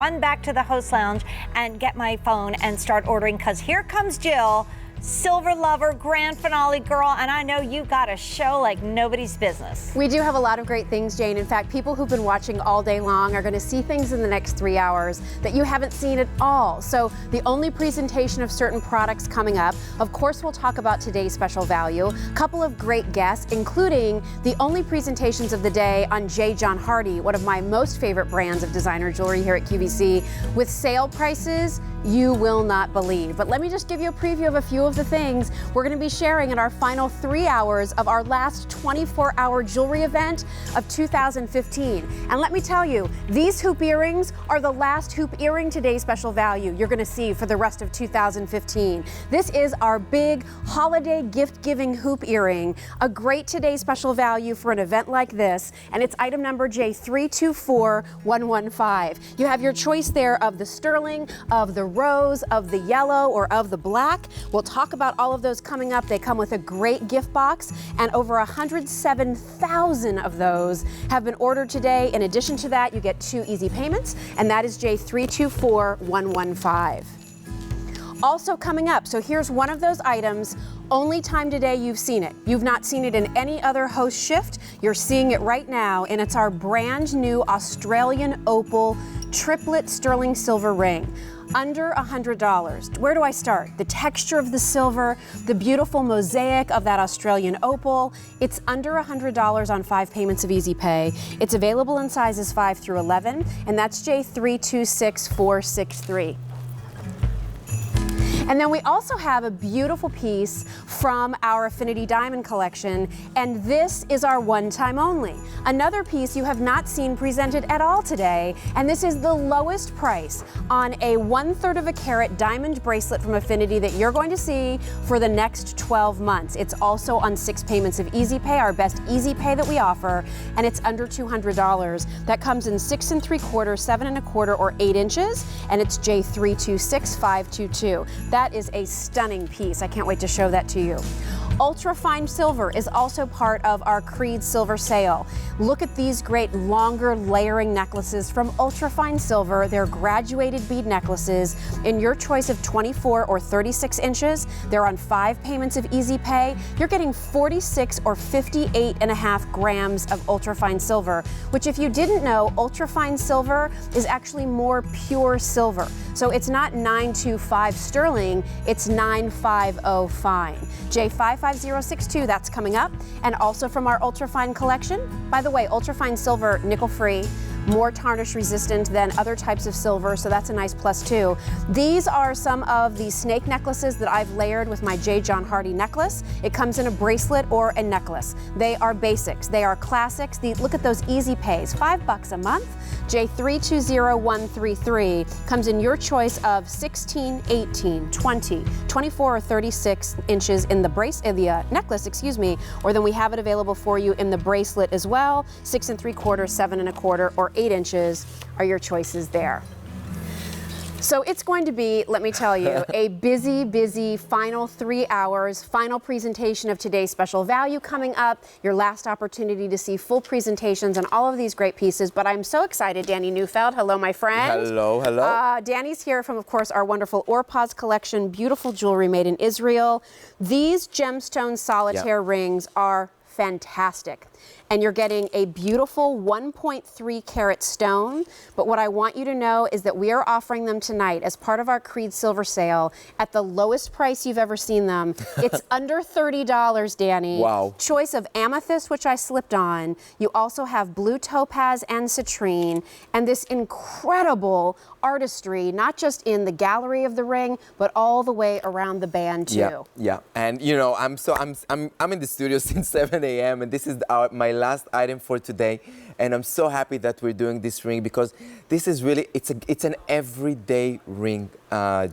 Run back to the host lounge and get my phone and start ordering, because here comes Jill, silver lover, grand finale girl, and I know you got a show like nobody's business. We do have a lot of great things, Jane. In fact, people who've been watching all day long are going to see things in the next 3 hours that you haven't seen at all. So the only presentation of certain products coming up. Of course, we'll talk about today's special value. A couple of great guests, including the only presentations of the day on J. John Hardy, one of my most favorite brands of designer jewelry here at QVC, with sale prices you will not believe. But let me just give you a preview of a few of the things we're going to be sharing in our final 3 hours of our last 24-hour jewelry event of 2015. And let me tell you, these hoop earrings are the last hoop earring today's special value you're going to see for the rest of 2015. This is our big holiday gift-giving hoop earring, a great today's special value for an event like this, and it's item number J324115. You have your choice there of the sterling, of the rose, of the yellow, or of the black. We'll talk about all of those coming up. They come with a great gift box, and over 107,000 of those have been ordered today. In addition to that, you get 2 easy payments, and that is J324115. Also coming up, so here's one of those items, only time today you've seen it. You've not seen it in any other host shift. You're seeing it right now, and it's our brand new Australian Opal triplet sterling silver ring. Under $100. Where do I start? The texture of the silver, the beautiful mosaic of that Australian opal. It's under $100 on 5 payments of Easy Pay. It's available in sizes 5 through 11, and that's J326463. And then we also have a beautiful piece from our Affinity Diamond collection, and this is our one time only. Another piece you have not seen presented at all today, and this is the lowest price on a 1/3 of a carat diamond bracelet from Affinity that you're going to see for the next 12 months. It's also on 6 payments of Easy Pay, our best Easy Pay that we offer, and it's under $200. That comes in 6 3/4, 7 1/4, or 8 inches, and it's J326522. That is a stunning piece. I can't wait to show that to you. Ultra fine silver is also part of our Creede silver sale. Look at these great longer layering necklaces from ultra fine silver. They're graduated bead necklaces in your choice of 24 or 36 inches. They're on 5 payments of Easy Pay. You're getting 46 or 58.5 grams of ultra fine silver, which, if you didn't know, ultra fine silver is actually more pure silver. So it's not 925 sterling, it's 950 fine. J55062, that's coming up. And also from our ultrafine collection. By the way, ultrafine silver, nickel free, more tarnish resistant than other types of silver, so that's a nice plus too. These are some of the snake necklaces that I've layered with my J. John Hardy necklace. It comes in a bracelet or a necklace. They are basics, they are classics. Look at those Easy Pays, $5 a month. J320133 comes in your choice of 16, 18, 20, 24, or 36 inches in the necklace, or then we have it available for you in the bracelet as well. 6 3/4, 7 1/4, or 8 inches are your choices there. So it's going to be, let me tell you, a busy, busy final 3 hours, final presentation of today's special value coming up, your last opportunity to see full presentations on all of these great pieces. But I'm so excited, Danny Neufeld. Hello, my friend. Hello, hello. Danny's here from, of course, our wonderful Orpaz collection, beautiful jewelry made in Israel. These gemstone solitaire rings are fantastic. And you're getting a beautiful 1.3 carat stone. But what I want you to know is that we are offering them tonight as part of our Creede silver sale at the lowest price you've ever seen them. It's under $30, Danny. Wow. Choice of amethyst, which I slipped on. You also have blue topaz and citrine, and this incredible artistry, not just in the gallery of the ring, but all the way around the band too. Yeah. And you know, I'm in the studio since 7 a.m. and this is my last item for today, and I'm so happy that we're doing this ring because this is really it's an everyday ring,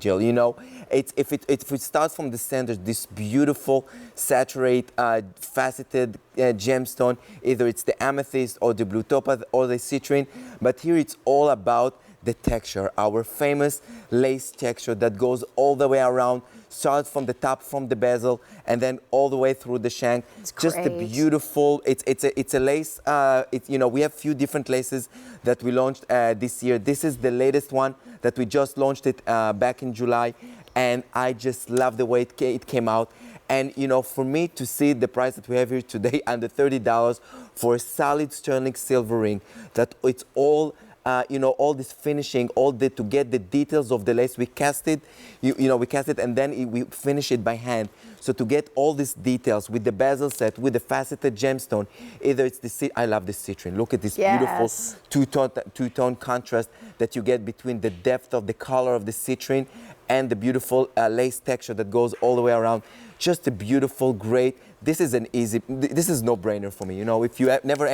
Jill. You know, if it starts from the center, this beautiful saturate faceted gemstone, either it's the amethyst or the blue topaz or the citrine, but here it's all about the texture, our famous lace texture that goes all the way around, starts from the top, from the bezel, and then all the way through the shank. It's just a great. beautiful. It's a lace. We have few different laces that we launched this year. This is the latest one that we just launched it back in July, and I just love the way it came out. And for me to see the price that we have here today, under $30 for a solid sterling silver ring, that it's all. All this finishing, to get the details of the lace, we cast it, we cast it, and then we finish it by hand. So to get all these details with the bezel set, with the faceted gemstone, either it's I love this citrine. Look at this beautiful two-tone contrast that you get between the depth of the color of the citrine and the beautiful lace texture that goes all the way around. Just a beautiful, great. This is no-brainer for me. If you have never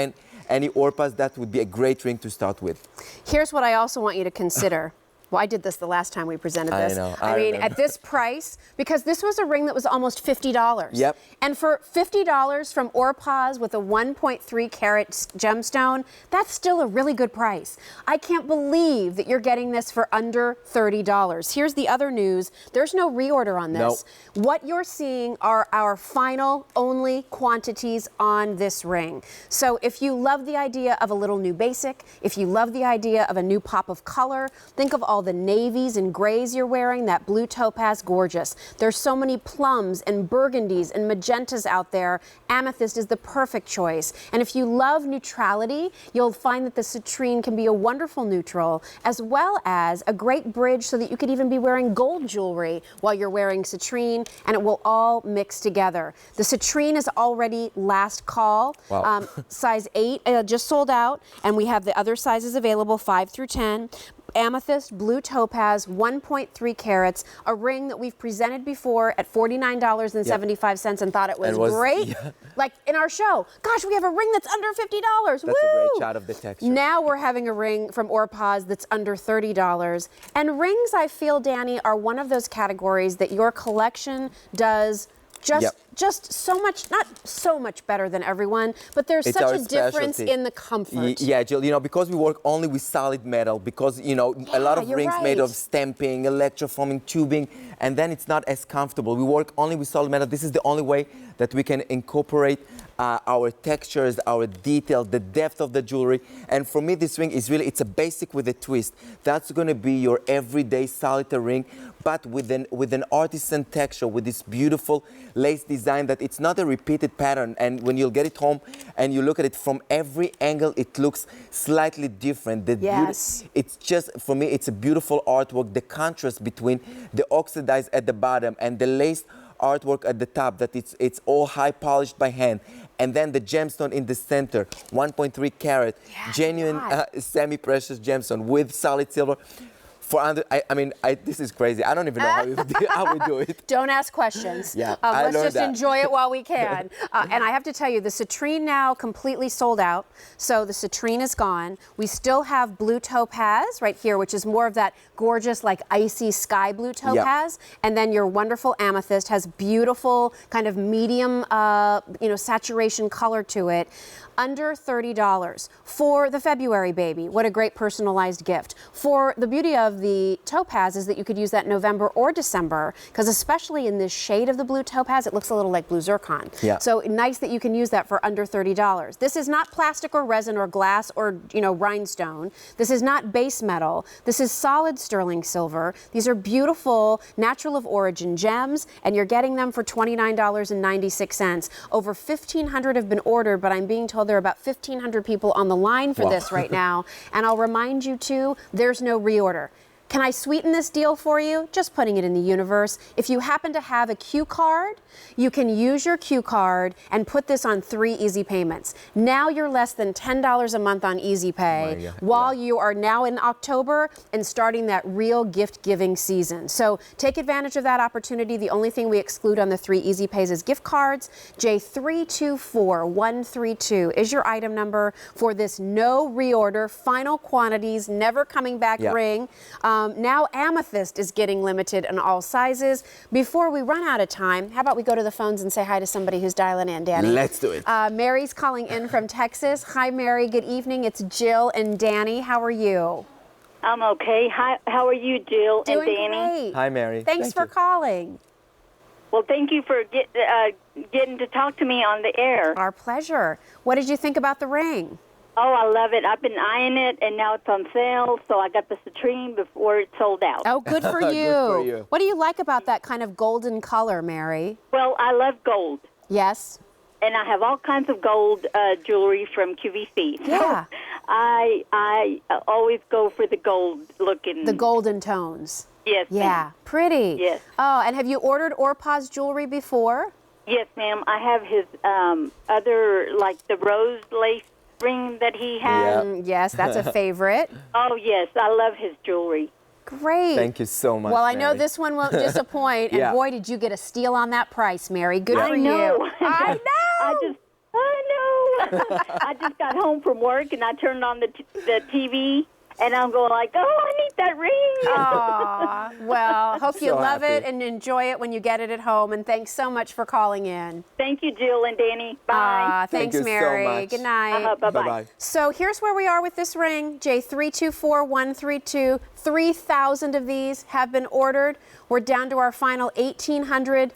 any Orpas, that would be a great ring to start with. Here's what I also want you to consider. Well, I did this the last time we presented this. I know. I mean, at this price, because this was a ring that was almost $50. Yep. And for $50 from Orpaz with a 1.3 carat gemstone, that's still a really good price. I can't believe that you're getting this for under $30. Here's the other news. There's no reorder on this. Nope. What you're seeing are our final only quantities on this ring. So if you love the idea of a little new basic, if you love the idea of a new pop of color, think of all the navies and grays you're wearing, that blue topaz, gorgeous. There's so many plums and burgundies and magentas out there. Amethyst is the perfect choice. And if you love neutrality, you'll find that the citrine can be a wonderful neutral, as well as a great bridge so that you could even be wearing gold jewelry while you're wearing citrine, and it will all mix together. The citrine is already last call. Wow. Size 8 just sold out, and we have the other sizes available, 5 through 10. Amethyst, blue topaz, 1.3 carats, a ring that we've presented before at $49.75 and thought it was great. Yeah. Like in our show, gosh, we have a ring that's under $50. That's Woo! a great shot of the texture. Now we're having a ring from Orpaz that's under $30. And rings, I feel, Danny, are one of those categories that your collection does just so much, not so much better than everyone, but there's It's such our a difference specialty. in the comfort. Yeah, Jill, because we work only with solid metal, because, a lot of you're rings made of right. stamping, electroforming, tubing, and then it's not as comfortable. We work only with solid metal. This is the only way that we can incorporate our textures, our detail, the depth of the jewelry. And for me, this ring is really, it's a basic with a twist. That's going to be your everyday solitaire ring, but with an artisan texture, with this beautiful lace design that it's not a repeated pattern. And when you'll get it home and you look at it from every angle, it looks slightly different. It's just, for me, it's a beautiful artwork. The contrast between the oxidized at the bottom and the lace artwork at the top, that it's all high polished by hand, and then the gemstone in the center, 1.3 carat, genuine semi-precious gemstone with solid silver. This is crazy. I don't even know how we do it. Don't ask questions. Yeah, let's just enjoy it while we can. And I have to tell you, the citrine now completely sold out. So the citrine is gone. We still have blue topaz right here, which is more of that gorgeous, like icy sky blue topaz. Yep. And then your wonderful amethyst has beautiful kind of medium, saturation color to it. Under $30 for the February baby. What a great personalized gift. For the beauty of the topaz is that you could use that November or December, because especially in this shade of the blue topaz, it looks a little like blue zircon. Yeah. So nice that you can use that for under $30. This is not plastic or resin or glass or rhinestone. This is not base metal. This is solid sterling silver. These are beautiful natural of origin gems, and you're getting them for $29.96. Over 1,500 have been ordered, but I'm being told there are about 1,500 people on the line for this right now. And I'll remind you too, there's no reorder. Can I sweeten this deal for you? Just putting it in the universe. If you happen to have a Q card, you can use your Q card and put this on 3 easy payments. Now you're less than $10 a month on Easy Pay while you are now in October and starting that real gift giving season. So take advantage of that opportunity. The only thing we exclude on the 3 Easy Pays is gift cards. J324132 is your item number for this no reorder, final quantities, never coming back ring. Now amethyst is getting limited in all sizes. Before we run out of time, how about we go to the phones and say hi to somebody who's dialing in, Danny? Let's do it. Mary's calling in from Texas. Hi, Mary. Good evening. It's Jill and Danny. How are you? I'm okay. Hi, how are you, Jill and Doing Danny? great. Hi, Mary. Thanks Thank for you. calling. Well, thank you for getting to talk to me on the air. Our pleasure. What did you think about the ring? Oh, I love it. I've been eyeing it, and now it's on sale, so I got the citrine before it sold out. Oh, good for you. Good for you. What do you like about that kind of golden color, Mary? Well, I love gold, Yes. and I have all kinds of gold jewelry from QVC. So Yeah. I always go for the gold looking. The golden tones. Yes, Yeah. ma'am. Pretty. Yes. Oh, and have you ordered Orpah's jewelry before? Yes, ma'am. I have his other, like the rose lace ring that he has. Yeah. Yes, that's a favorite. Oh, yes. I love his jewelry. Great. Thank you so much. Well, I know Mary. this one won't disappoint, and Yeah. boy, did you get a steal on that price, Mary. Good Yeah. for I know. you. I know. I know. I just got home from work and I turned on the TV and I'm going like, oh, I need that ring. Aw, well, hope you So love it happy. and enjoy it when you get it at home. And thanks so much for calling in. Thank you, Jill and Danny. Bye. Thank Thanks, you so Mary. much. Good night. Bye-bye. Bye-bye. So here's where we are with this ring. J324132. 3,000 of these have been ordered. We're down to our final 1,800.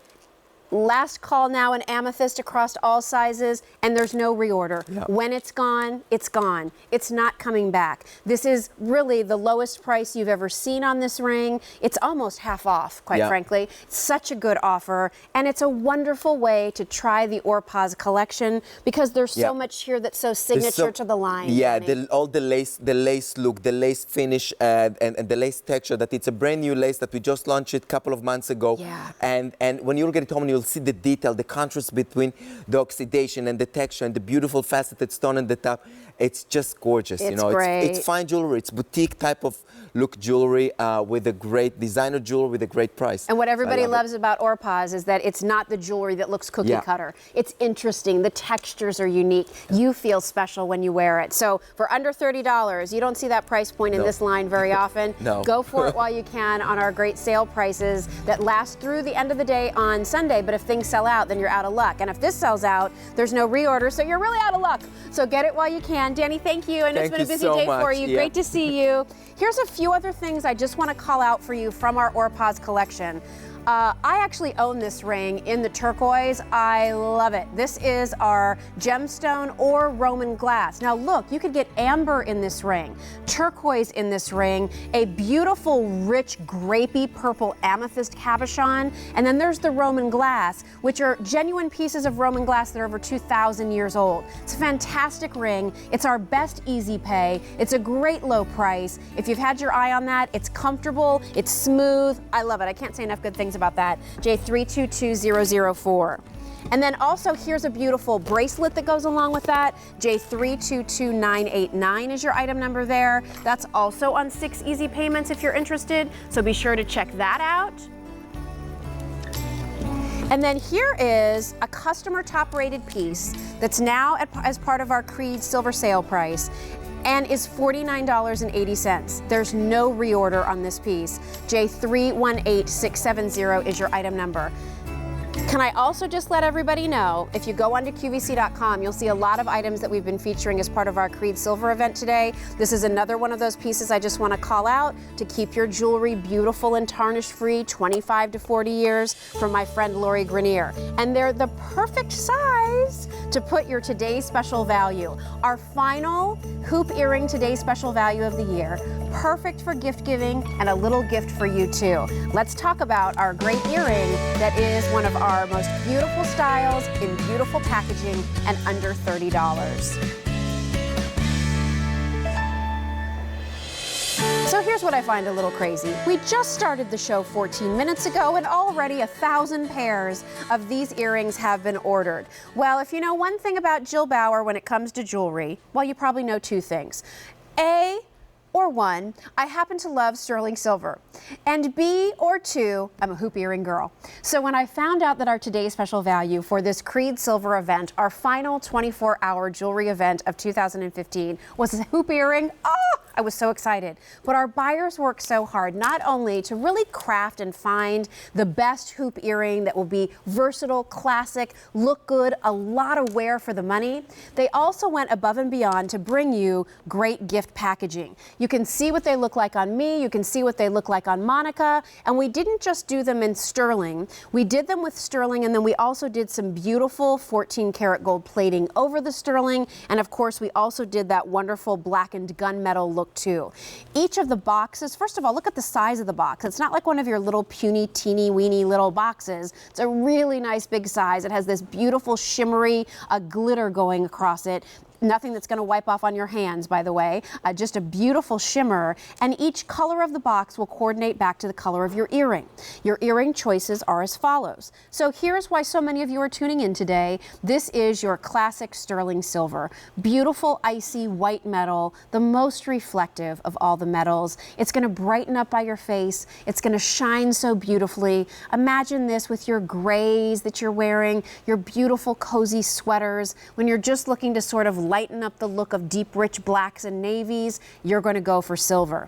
Last call now in amethyst across all sizes, and there's no reorder. Yeah. When it's gone, it's gone. It's not coming back. This is really the lowest price you've ever seen on this ring. It's almost half off, quite Yeah. frankly. It's such a good offer, and it's a wonderful way to try the Orpah's collection because there's so Yeah. much here that's so There's signature to the line. Yeah, Danny. all the lace look, the lace finish, and the lace texture. That it's a brand new lace that we just launched it a couple of months ago. Yeah. And when you'll get it home, you'll see the detail, the contrast between the oxidation and the texture and the beautiful faceted stone on the top. It's just gorgeous. It's you know, great. It's fine jewelry. It's boutique type of look jewelry with a great designer jewelry with a great price. And what everybody I love it. loves about Orpah's is that it's not the jewelry that looks cookie Yeah. cutter. It's interesting. The textures are unique. You feel special when you wear it. So for under $30, you don't see that price point in No. this line very often. No. Go for it while you can on our great sale prices that last through the end of the day on Sunday. But if things sell out, then you're out of luck. And if this sells out, there's no reorder, so you're really out of luck. So get it while you can. Danny, thank you. I know it's Thank been a you busy so day for much. you. Yeah. Great to see you. Here's a few other things I just want to call out for you from our Orpah's collection. I actually own this ring in the turquoise. I love it. This is our gemstone or Roman glass. Now look, you could get amber in this ring, turquoise in this ring, a beautiful, rich, grapey purple amethyst cabochon, and then there's the Roman glass, which are genuine pieces of Roman glass that are over 2,000 years old. It's a fantastic ring. It's our best easy pay. It's a great low price. If you've had your eye on that, it's comfortable, it's smooth. I love it. I can't say enough good things about that. J322004. And then also here's a beautiful bracelet that goes along with that. J322989 is your item number there. That's also on 6 easy payments if you're interested. So be sure to check that out. And then here is a customer top rated piece that's now as part of our Creede silver sale price and is $49.80. There's no reorder on this piece. J318670 is your item number. Can I also just let everybody know, if you go onto QVC.com, you'll see a lot of items that we've been featuring as part of our Creede Silver event today. This is another one of those pieces I just want to call out to keep your jewelry beautiful and tarnish-free, 25 to 40 years, from my friend Lori Grenier. And they're the perfect size to put your today's special value. Our final hoop earring today's special value of the year, perfect for gift giving and a little gift for you too. Let's talk about our great earring that is one of our most beautiful styles in beautiful packaging and under $30. So here's what I find a little crazy. We just started the show 14 minutes ago and already 1,000 pairs of these earrings have been ordered. Well, if you know one thing about Jill Bauer when it comes to jewelry, well, you probably know two things. A, or one, I happen to love sterling silver. And B, or two, I'm a hoop earring girl. So when I found out that our today's special value for this Creede Silver event, our final 24-hour jewelry event of 2015, was a hoop earring, oh, I was so excited. But our buyers worked so hard, not only to really craft and find the best hoop earring that will be versatile, classic, look good, a lot of wear for the money. They also went above and beyond to bring you great gift packaging. You can see what they look like on me, you can see what they look like on Monica, and we didn't just do them in sterling. We did them with sterling, and then we also did some beautiful 14 karat gold plating over the sterling, and of course we also did that wonderful blackened gunmetal look too. Each of the boxes, first of all, look at the size of the box. It's not like one of your little puny, teeny, weeny little boxes. It's a really nice big size. It has this beautiful shimmery glitter going across it. Nothing that's going to wipe off on your hands, by the way. Just a beautiful shimmer. And each color of the box will coordinate back to the color of your earring. Your earring choices are as follows. So here's why so many of you are tuning in today. This is your classic sterling silver. Beautiful, icy white metal, the most reflective of all the metals. It's going to brighten up by your face. It's going to shine so beautifully. Imagine this with your grays that you're wearing, your beautiful, cozy sweaters. When you're just looking to sort of lighten up the look of deep, rich blacks and navies, you're going to go for silver.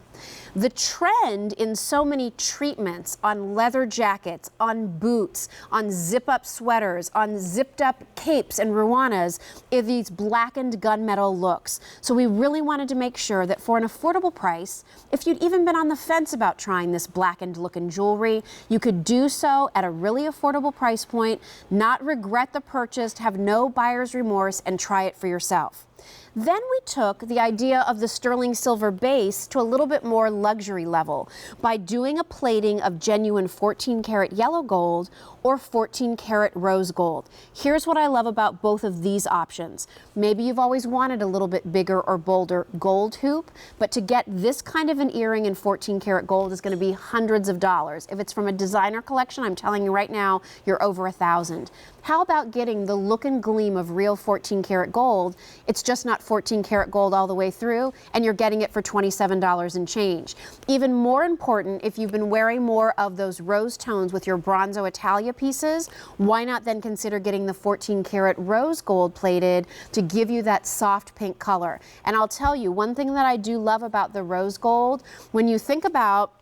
The trend in so many treatments on leather jackets, on boots, on zip-up sweaters, on zipped-up capes and ruanas are these blackened gunmetal looks. So we really wanted to make sure that for an affordable price, if you'd even been on the fence about trying this blackened looking jewelry, you could do so at a really affordable price point, not regret the purchase, have no buyer's remorse, and try it for yourself. Then we took the idea of the sterling silver base to a little bit more luxury level by doing a plating of genuine 14 karat yellow gold or 14 karat rose gold. Here's what I love about both of these options. Maybe you've always wanted a little bit bigger or bolder gold hoop, but to get this kind of an earring in 14 karat gold is going to be hundreds of dollars. If it's from a designer collection, I'm telling you right now, you're over $1,000. How about getting the look and gleam of real 14 karat gold? It's just not 14 karat gold all the way through, and you're getting it for $27 and change. Even more important, if you've been wearing more of those rose tones with your Bronzo Italia pieces, why not then consider getting the 14 karat rose gold plated to give you that soft pink color? And I'll tell you, one thing that I do love about the rose gold, when you think about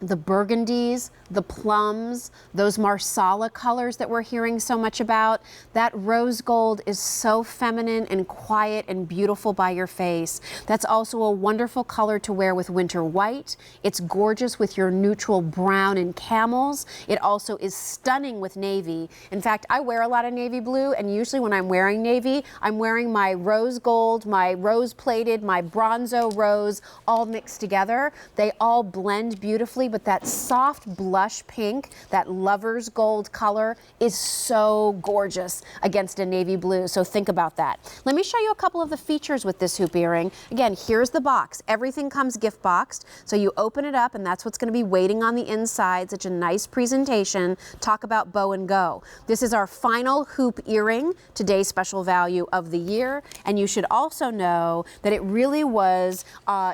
the burgundies, the plums, those marsala colors that we're hearing so much about, that rose gold is so feminine and quiet and beautiful by your face. That's also a wonderful color to wear with winter white. It's gorgeous with your neutral brown and camels. It also is stunning with navy. In fact, I wear a lot of navy blue, and usually when I'm wearing navy, I'm wearing my rose gold, my rose plated, my bronzo rose, all mixed together. They all blend beautifully, but that soft blush pink, that lover's gold color is so gorgeous against a navy blue. So think about that. Let me show you a couple of the features with this hoop earring. Again, here's the box. Everything comes gift boxed. So you open it up, and that's what's going to be waiting on the inside. Such a nice presentation. Talk about bow and go. This is our final hoop earring, today's special value of the year. And you should also know that it really was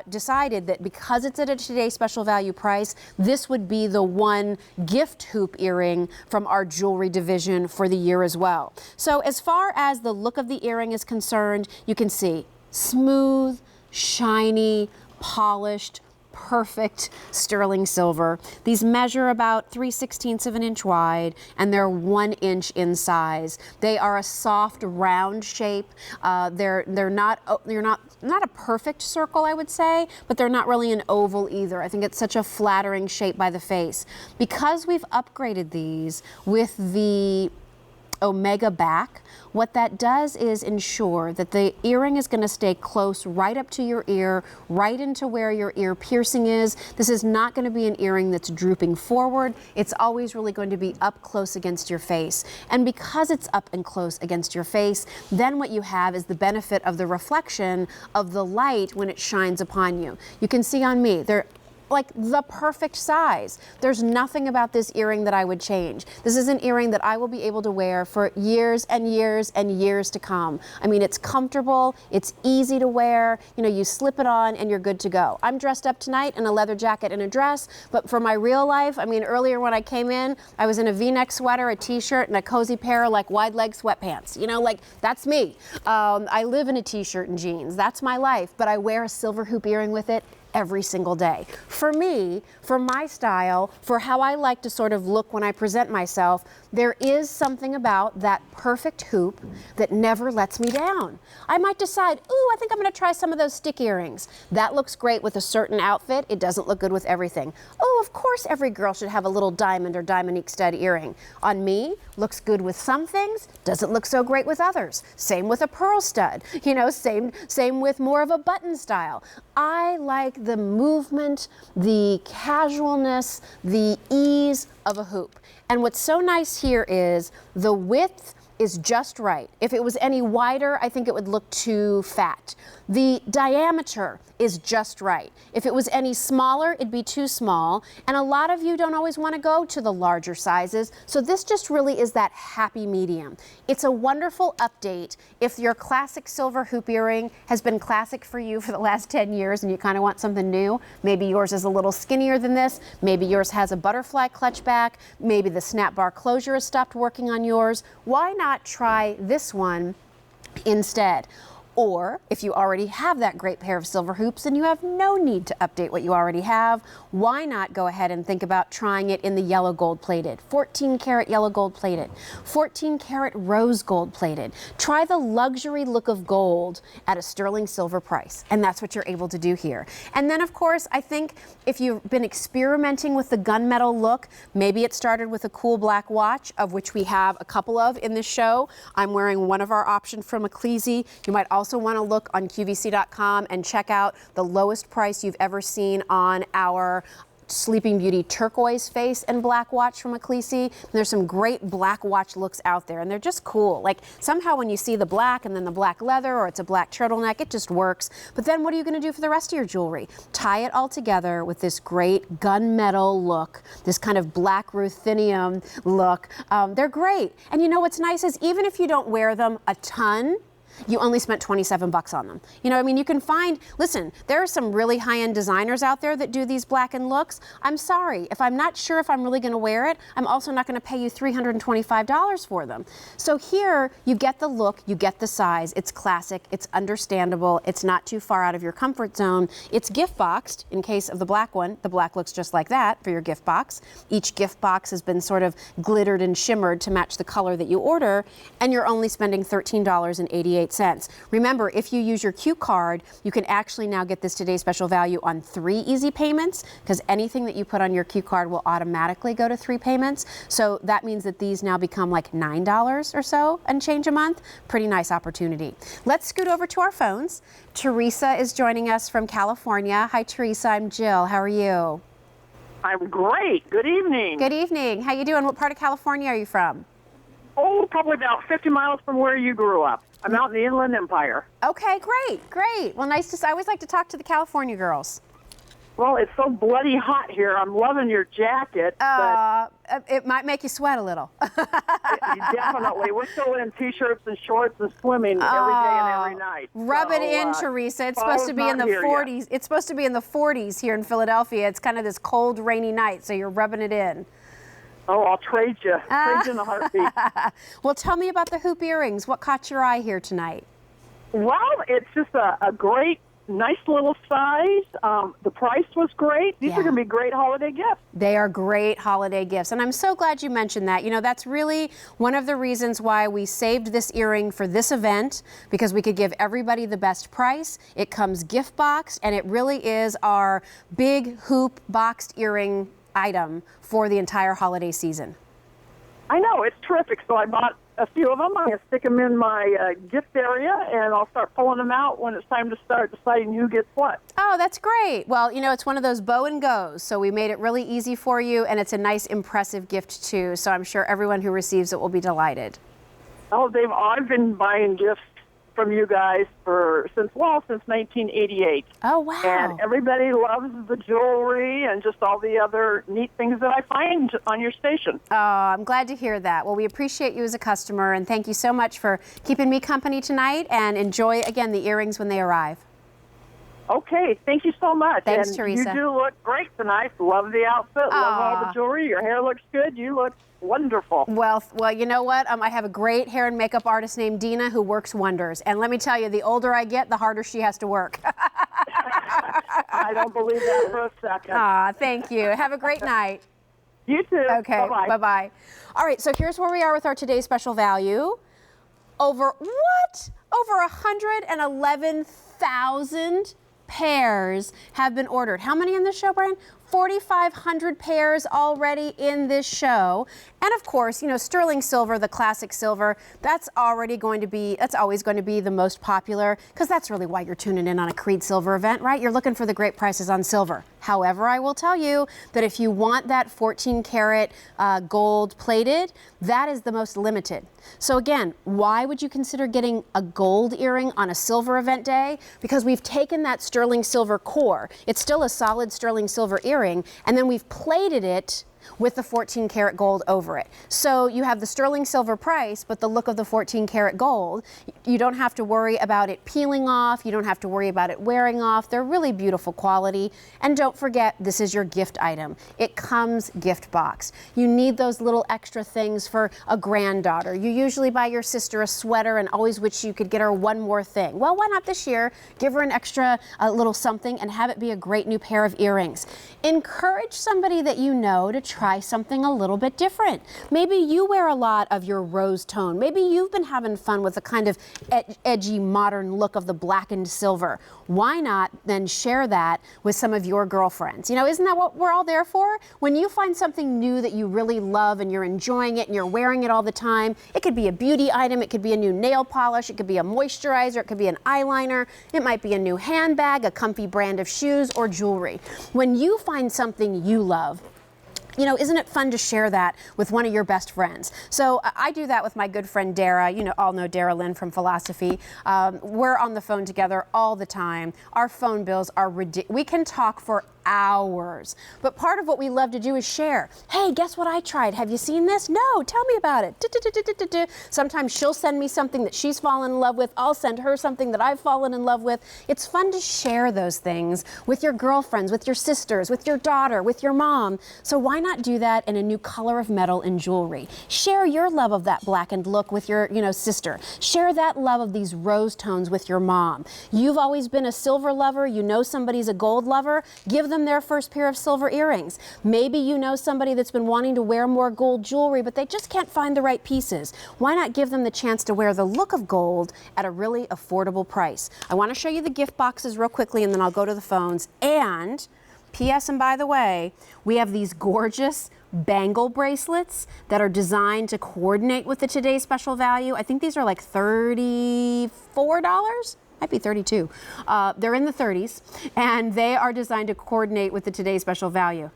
decided that because it's at a today's special value price, this would be the one gift hoop earring from our jewelry division for the year as well. So as far as the look of the earring is concerned, you can see smooth, shiny, polished, perfect sterling silver. These measure about 3/16 of an inch wide, and they're 1 inch in size. They are a soft, round shape. They're not a perfect circle, I would say, but they're not really an oval either. I think it's such a flattering shape by the face. Because we've upgraded these with the Omega back, what that does is ensure that the earring is going to stay close right up to your ear, right into where your ear piercing is. This is not going to be an earring that's drooping forward. It's always really going to be up close against your face. And because it's up and close against your face, then what you have is the benefit of the reflection of the light when it shines upon you. You can see on me, like the perfect size. There's nothing about this earring that I would change. This is an earring that I will be able to wear for years and years and years to come. I mean, it's comfortable, it's easy to wear, you know, you slip it on and you're good to go. I'm dressed up tonight in a leather jacket and a dress, but for my real life, I mean, earlier when I came in, I was in a V-neck sweater, a t-shirt, and a cozy pair of like wide leg sweatpants. You know, like that's me. I live in a t-shirt and jeans. That's my life, but I wear a silver hoop earring with it every single day. For me, for my style, for how I like to sort of look when I present myself, there is something about that perfect hoop that never lets me down. I might decide, ooh, I think I'm gonna try some of those stick earrings. That looks great with a certain outfit. It doesn't look good with everything. Oh, of course every girl should have a little diamond or diamond stud earring. On me, looks good with some things, doesn't look so great with others. Same with a pearl stud, you know, same with more of a button style. I like the movement, the casualness, the ease of a hoop. And what's so nice here is the width is just right. If it was any wider, I think it would look too fat. The diameter is just right. If it was any smaller, it'd be too small. And a lot of you don't always want to go to the larger sizes. So this just really is that happy medium. It's a wonderful update. If your classic silver hoop earring has been classic for you for the last 10 years and you kind of want something new, maybe yours is a little skinnier than this, maybe yours has a butterfly clutch back, maybe the snap bar closure has stopped working on yours, why not try this one instead? Or if you already have that great pair of silver hoops and you have no need to update what you already have, why not go ahead and think about trying it in the yellow gold plated, 14 karat yellow gold plated, 14 karat rose gold plated. Try the luxury look of gold at a sterling silver price. And that's what you're able to do here. And then of course, I think if you've been experimenting with the gunmetal look, maybe it started with a cool black watch, of which we have a couple of in this show. I'm wearing one of our options from a Creede. You might also want to look on QVC.com and check out the lowest price you've ever seen on our Sleeping Beauty turquoise face and black watch from a Creede. There's some great black watch looks out there and they're just cool. Like somehow when you see the black and then the black leather or it's a black turtleneck, it just works. But then what are you going to do for the rest of your jewelry? Tie it all together with this great gunmetal look, this kind of black ruthenium look. They're great. And you know what's nice is even if you don't wear them a ton, you only spent 27 bucks on them. You know, I mean, you can find, listen, there are some really high-end designers out there that do these blackened looks. I'm sorry, if I'm not sure if I'm really gonna wear it, I'm also not gonna pay you $325 for them. So here, you get the look, you get the size, it's classic, it's understandable, it's not too far out of your comfort zone. It's gift boxed, in case of the black one. The black looks just like that for your gift box. Each gift box has been sort of glittered and shimmered to match the color that you order, and you're only spending $13.88. Remember, if you use your Q card, you can actually now get this today's special value on 3 easy payments, because anything that you put on your Q card will automatically go to 3 payments. So that means that these now become like $9 or so and change a month. Pretty nice opportunity. Let's scoot over to our phones. Teresa is joining us from California. Hi, Teresa. I'm Jill. How are you? I'm great. Good evening. Good evening. How you doing? What part of California are you from? Oh, probably about 50 miles from where you grew up. I'm out in the Inland Empire. Okay, great. Well, nice to. I always like to talk to the California girls. Well, it's so bloody hot here. I'm loving your jacket. But it might make you sweat a little. definitely. We're still in T-shirts and shorts and swimming every day and every night. Rub it in, Teresa. It's supposed to be in the 40s. Yet. It's supposed to be in the 40s here in Philadelphia. It's kind of this cold, rainy night, so you're rubbing it in. Oh, I'll trade you. Trade you in a heartbeat. Well, tell me about the hoop earrings. What caught your eye here tonight? Well, it's just a great, nice little size. The price was great. These are going to be great holiday gifts. They are great holiday gifts. And I'm so glad you mentioned that. You know, that's really one of the reasons why we saved this earring for this event, because we could give everybody the best price. It comes gift boxed, and it really is our big hoop boxed earring item for the entire holiday season. I know, it's terrific. So I bought a few of them. I'm going to stick them in my gift area, and I'll start pulling them out when it's time to start deciding who gets what. Oh, that's great. Well, you know, it's one of those bow and goes, so we made it really easy for you, and it's a nice, impressive gift, too. So I'm sure everyone who receives it will be delighted. Oh, Dave, I've been buying gifts from you guys since 1988. Oh, wow. And everybody loves the jewelry and just all the other neat things that I find on your station. Oh, I'm glad to hear that. Well, we appreciate you as a customer, and thank you so much for keeping me company tonight, and enjoy, again, the earrings when they arrive. Okay, thank you so much. Thanks, and Teresa. You do look great tonight. Love the outfit. Love all the jewelry. Your hair looks good. You look wonderful. Well, you know what? I have a great hair and makeup artist named Dina who works wonders. And let me tell you, the older I get, the harder she has to work. I don't believe that for a second. Thank you. Have a great night. You too. Okay, Bye-bye. bye-bye. All right, so here's where we are with our today's special value. Over 111,000 pairs have been ordered. How many in this show, Brian? 4,500 pairs already in this show. And of course, sterling silver, the classic silver, that's always going to be the most popular, because that's really why you're tuning in on a Creede Silver event, right? You're looking for the great prices on silver. However, I will tell you that if you want that 14 karat gold plated, that is the most limited. So again, why would you consider getting a gold earring on a silver event day? Because we've taken that sterling silver core. It's still a solid sterling silver earring, and then we've plated it with the 14 karat gold over it. So you have the sterling silver price, but the look of the 14 karat gold. You don't have to worry about it peeling off. You don't have to worry about it wearing off. They're really beautiful quality. And don't forget, this is your gift item. It comes gift box. You need those little extra things for a granddaughter. You usually buy your sister a sweater and always wish you could get her one more thing. Well, why not this year? Give her an extra little something and have it be a great new pair of earrings. Encourage somebody that you know to try something a little bit different. Maybe you wear a lot of your rose tone. Maybe you've been having fun with the kind of edgy modern look of the blackened silver. Why not then share that with some of your girlfriends? Isn't that what we're all there for? When you find something new that you really love and you're enjoying it and you're wearing it all the time, it could be a beauty item, it could be a new nail polish, it could be a moisturizer, it could be an eyeliner, it might be a new handbag, a comfy brand of shoes or jewelry. When you find something you love, isn't it fun to share that with one of your best friends? So I do that with my good friend Dara. All know Dara Lynn from Philosophy. We're on the phone together all the time. Our phone bills are ridiculous. We can talk for hours. But part of what we love to do is share. Hey, guess what I tried? Have you seen this? No, tell me about it. Sometimes she'll send me something that she's fallen in love with. I'll send her something that I've fallen in love with. It's fun to share those things with your girlfriends, with your sisters, with your daughter, with your mom. So why not do that in a new color of metal in jewelry? Share your love of that blackened look with your, sister. Share that love of these rose tones with your mom. You've always been a silver lover. Somebody's a gold lover. Give them their first pair of silver earrings. Maybe somebody that's been wanting to wear more gold jewelry, but they just can't find the right pieces. Why not give them the chance to wear the look of gold at a really affordable price? I want to show you the gift boxes real quickly, and then I'll go to the phones. And P.S. and by the way, we have these gorgeous bangle bracelets that are designed to coordinate with the today's special value. I think these are like $34. Might be 32. They're in the 30s, and they are designed to coordinate with the today's special value.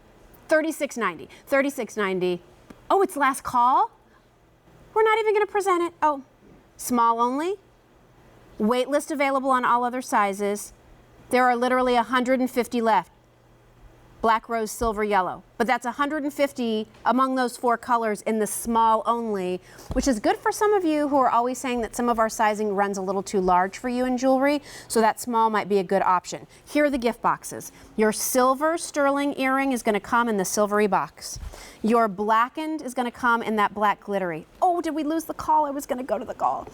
$36.90. $36.90. Oh, it's last call? We're not even going to present it. Oh, small only. Wait list available on all other sizes. There are literally 150 left. Black, rose, silver, yellow. But that's 150 among those four colors in the small only, which is good for some of you who are always saying that some of our sizing runs a little too large for you in jewelry, so that small might be a good option. Here are the gift boxes. Your silver sterling earring is going to come in the silvery box. Your blackened is going to come in that black glittery. Oh, did we lose the call? I was going to go to the call.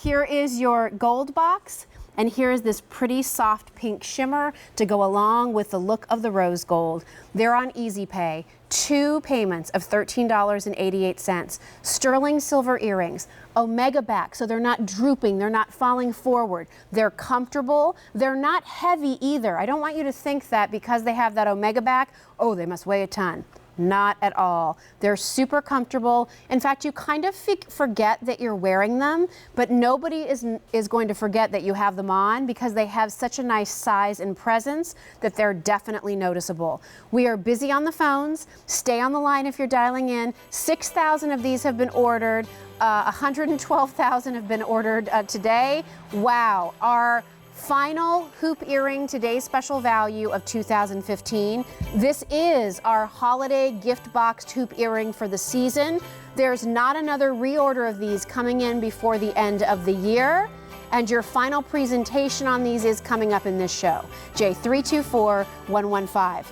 Here is your gold box. And here is this pretty soft pink shimmer to go along with the look of the rose gold. They're on Easy Pay. 2 payments of $13.88. Sterling silver earrings, omega back, so they're not drooping, they're not falling forward. They're comfortable, they're not heavy either. I don't want you to think that because they have that omega back, oh, they must weigh a ton. Not at all. They're super comfortable. In fact, you kind of forget that you're wearing them, but nobody is going to forget that you have them on because they have such a nice size and presence that they're definitely noticeable. We are busy on the phones. Stay on the line if you're dialing in. 6,000 of these have been ordered. 112,000 have been ordered today. Wow. Our final hoop earring, today's special value of $2,015. This is our holiday gift boxed hoop earring for the season. There's not another reorder of these coming in before the end of the year. And your final presentation on these is coming up in this show. J324115.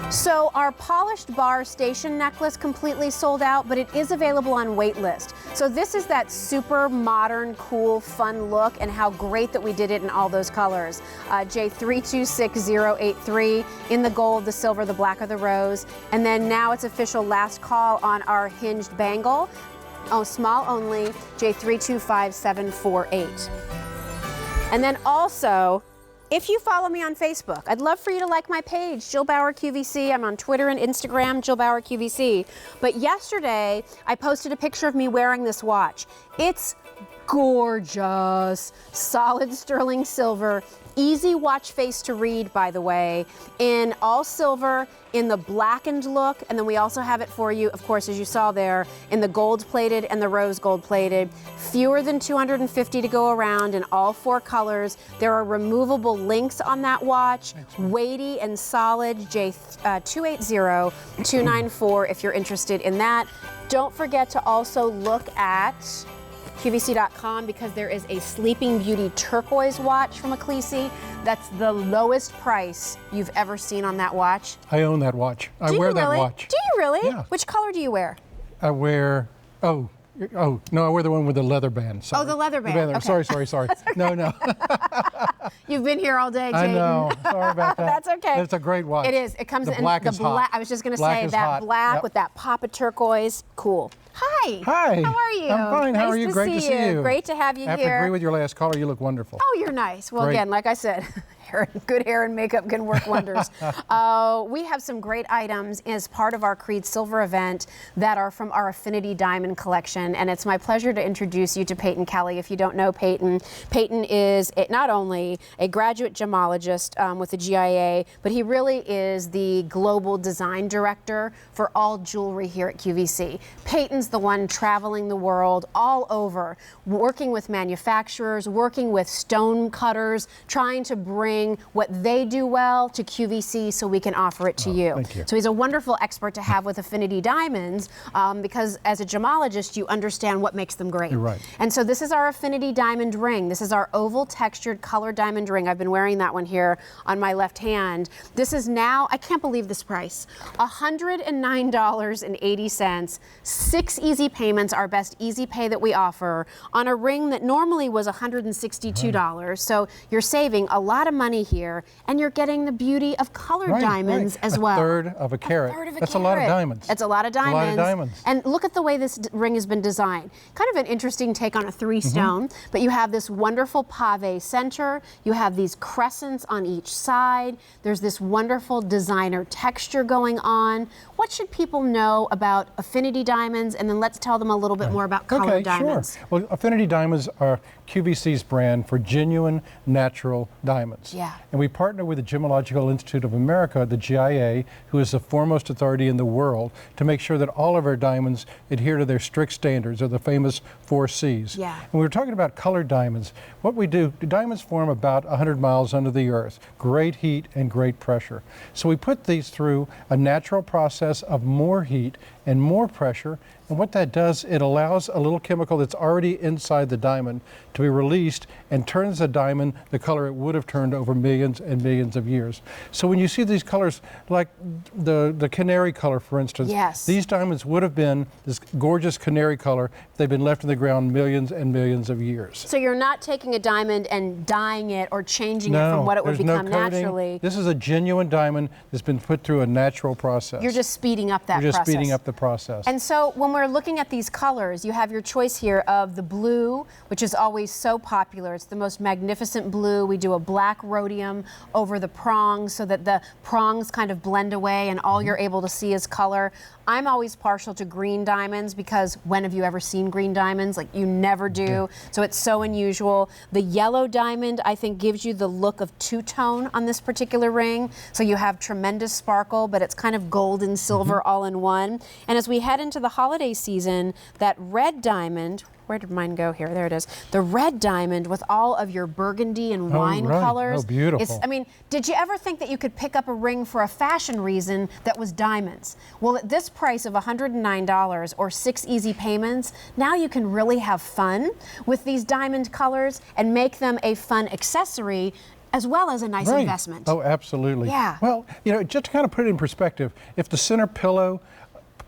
So our polished bar station necklace completely sold out, but it is available on wait list. So this is that super modern, cool, fun look, and how great that we did it in all those colors. J326083 in the gold, the silver, the black, or the rose. And then now it's official last call on our hinged bangle. Oh, small only, J325748. And then also, if you follow me on Facebook, I'd love for you to like my page, Jill Bauer QVC. I'm on Twitter and Instagram, Jill Bauer QVC. But yesterday, I posted a picture of me wearing this watch. It's gorgeous, solid sterling silver, easy watch face to read, by the way, in all silver, in the blackened look, and then we also have it for you, of course, as you saw there, in the gold plated and the rose gold plated. Fewer than 250 to go around in all 4 colors. There are removable links on that watch, weighty and solid, J280294 if you're interested in that. Don't forget to also look at QVC.com because there is a Sleeping Beauty turquoise watch from Ecclesi. That's the lowest price you've ever seen on that watch. I own that watch. I wear that watch. Do you really? Yeah. Which color do you wear? I wear, no, I wear the one with the leather band. Sorry. Oh, the leather band. Okay. Sorry. No. You've been here all day, Jayden. I know. Sorry about that. That's okay. It's a great watch. It is. It comes the in black the is black. hot. I was just going to Black say is that hot. black Yep. with that pop of turquoise. Cool. Hi. Hi. How are you? I'm fine. How Nice are you? to Great to see you. Great to have you I have here. to agree with your last caller. You look wonderful. Oh, you're nice. Well, Great. again, like I said, good hair and makeup can work wonders. We have some great items as part of our Creede Silver event that are from our Affinity Diamond collection, and it's my pleasure to introduce you to Peyton Kelly. If you don't know Peyton, Peyton is not only a graduate gemologist with the GIA, but he really is the global design director for all jewelry here at QVC. Peyton's the one traveling the world all over, working with manufacturers, working with stone cutters, trying to bring what they do well to QVC so we can offer it to you. Thank you. So he's a wonderful expert to have with Affinity Diamonds because as a gemologist, you understand what makes them great. You're right. And so this is our Affinity Diamond ring. This is our oval textured color diamond ring. I've been wearing that one here on my left hand. This is now, I can't believe this price, $109.80. 6 easy payments, our best easy pay that we offer on a ring that normally was $162. So you're saving a lot of money here, and you're getting the beauty of colored diamonds as well. A third of a carat. That's a lot of diamonds. It's a lot of diamonds. A lot of diamonds. And look at the way this ring has been designed. Kind of an interesting take on a 3-stone, but you have this wonderful pave center. You have these crescents on each side. There's this wonderful designer texture going on. What should people know about Affinity Diamonds? And then let's tell them a little bit more about colored diamonds. Sure. Well, Affinity Diamonds are QVC's brand for genuine natural diamonds. Yeah. And we partner with the Gemological Institute of America, the GIA, who is the foremost authority in the world, to make sure that all of our diamonds adhere to their strict standards, or the famous 4 C's. Yeah. And we were talking about colored diamonds. What we do, the diamonds form about 100 miles under the earth, great heat and great pressure. So we put these through a natural process of more heat and more pressure. And what that does, it allows a little chemical that's already inside the diamond to be released and turns the diamond the color it would have turned over millions and millions of years. So when you see these colors, like the canary color, for instance, yes, these diamonds would have been this gorgeous canary color if they've been left in the ground millions and millions of years. So you're not taking a diamond and dyeing it or changing it from what it would become naturally. This is a genuine diamond that's been put through a natural process. You're just speeding up that process. You're just speeding up the process. And so when we're we're looking at these colors, you have your choice here of the blue, which is always so popular. It's the most magnificent blue. We do a black rhodium over the prongs so that the prongs kind of blend away and all you're able to see is color. I'm always partial to green diamonds because when have you ever seen green diamonds? Like, you never do. So it's so unusual. The yellow diamond, I think, gives you the look of two-tone on this particular ring. So you have tremendous sparkle, but it's kind of gold and silver all in one. And as we head into the holiday season, that red diamond, where did mine go here? There it is. The red diamond with all of your burgundy and wine colors. Oh, beautiful. I mean, did you ever think that you could pick up a ring for a fashion reason that was diamonds? Well, at this price of $109 or 6 easy payments, now you can really have fun with these diamond colors and make them a fun accessory as well as a nice investment. Oh, absolutely. Yeah. Well, you know, just to kind of put it in perspective, if the center pillow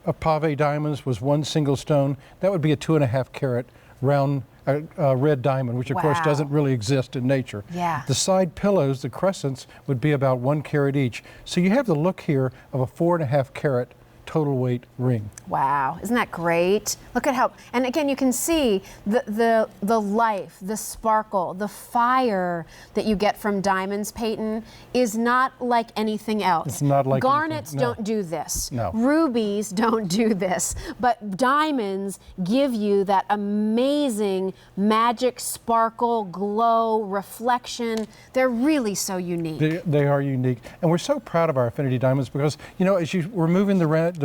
of pave diamonds was one single stone, that would be a 2.5 carat round red diamond, which of course doesn't really exist in nature. Yeah. The side pillows, the crescents, would be about 1 carat each. So you have the look here of a 4.5 carat total weight ring. Wow, isn't that great? Look at how, and again, you can see the life, the sparkle, the fire that you get from diamonds, Peyton, is not like anything else. It's not like garnets anything. No. don't do this. No. Rubies don't do this. But diamonds give you that amazing magic, sparkle, glow, reflection. They're really so unique. They are unique. And we're so proud of our Affinity diamonds because, you know, as you're removing the red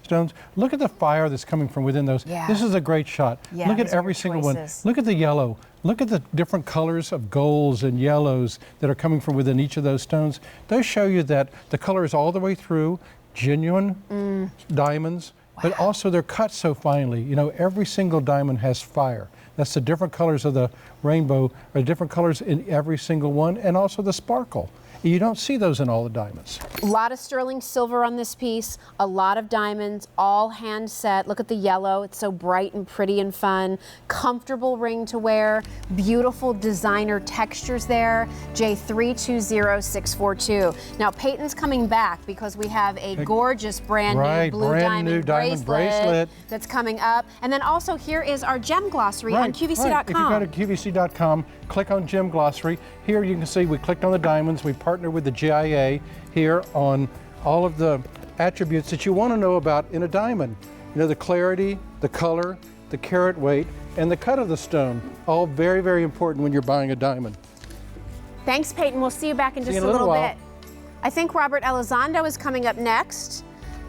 stones, look at the fire that's coming from within those. Yeah. This is a great shot. Yeah, look at these are every your single one. choices. Look at the yellow. Look at the different colors of golds and yellows that are coming from within each of those stones. Those show you that the color is all the way through, genuine diamonds, but also they're cut so finely. You know, every single diamond has fire. That's the different colors of the rainbow, or different colors in every single one, and also the sparkle. You don't see those in all the diamonds. A lot of sterling silver on this piece, a lot of diamonds, all hand set. Look at the yellow, it's so bright and pretty and fun. Comfortable ring to wear, beautiful designer textures there. J320642. Now Peyton's coming back because we have a gorgeous brand new blue diamond bracelet that's coming up. And then also here is our gem glossary on QVC.com. If you go to QVC.com, click on Gem Glossary. Here you can see we clicked on the diamonds. We partner with the GIA here on all of the attributes that you want to know about in a diamond. You know, the clarity, the color, the carat weight, and the cut of the stone. All very, very important when you're buying a diamond. Thanks, Peyton. We'll see you back in just See you a in a little little bit. I think Robert Elizondo is coming up next,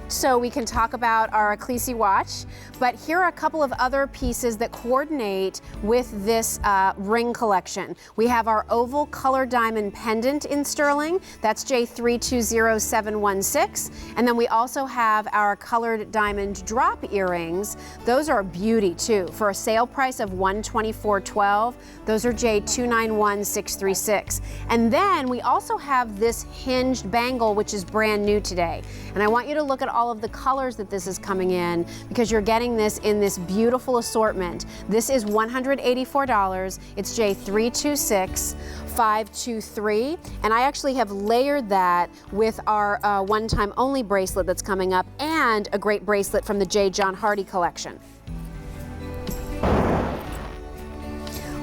so we can talk about our Ecclesi watch. But here are a couple of other pieces that coordinate with this ring collection. We have our oval color diamond pendant in sterling. That's J320716. And then we also have our colored diamond drop earrings. Those are a beauty too. For a sale price of $124.12, those are J291636. And then we also have this hinged bangle, which is brand new today. And I want you to look at all of the colors that this is coming in, because you're getting this in this beautiful assortment. This is $184. It's J326523. And I actually have layered that with our one-time only bracelet that's coming up, and a great bracelet from the J. John Hardy collection.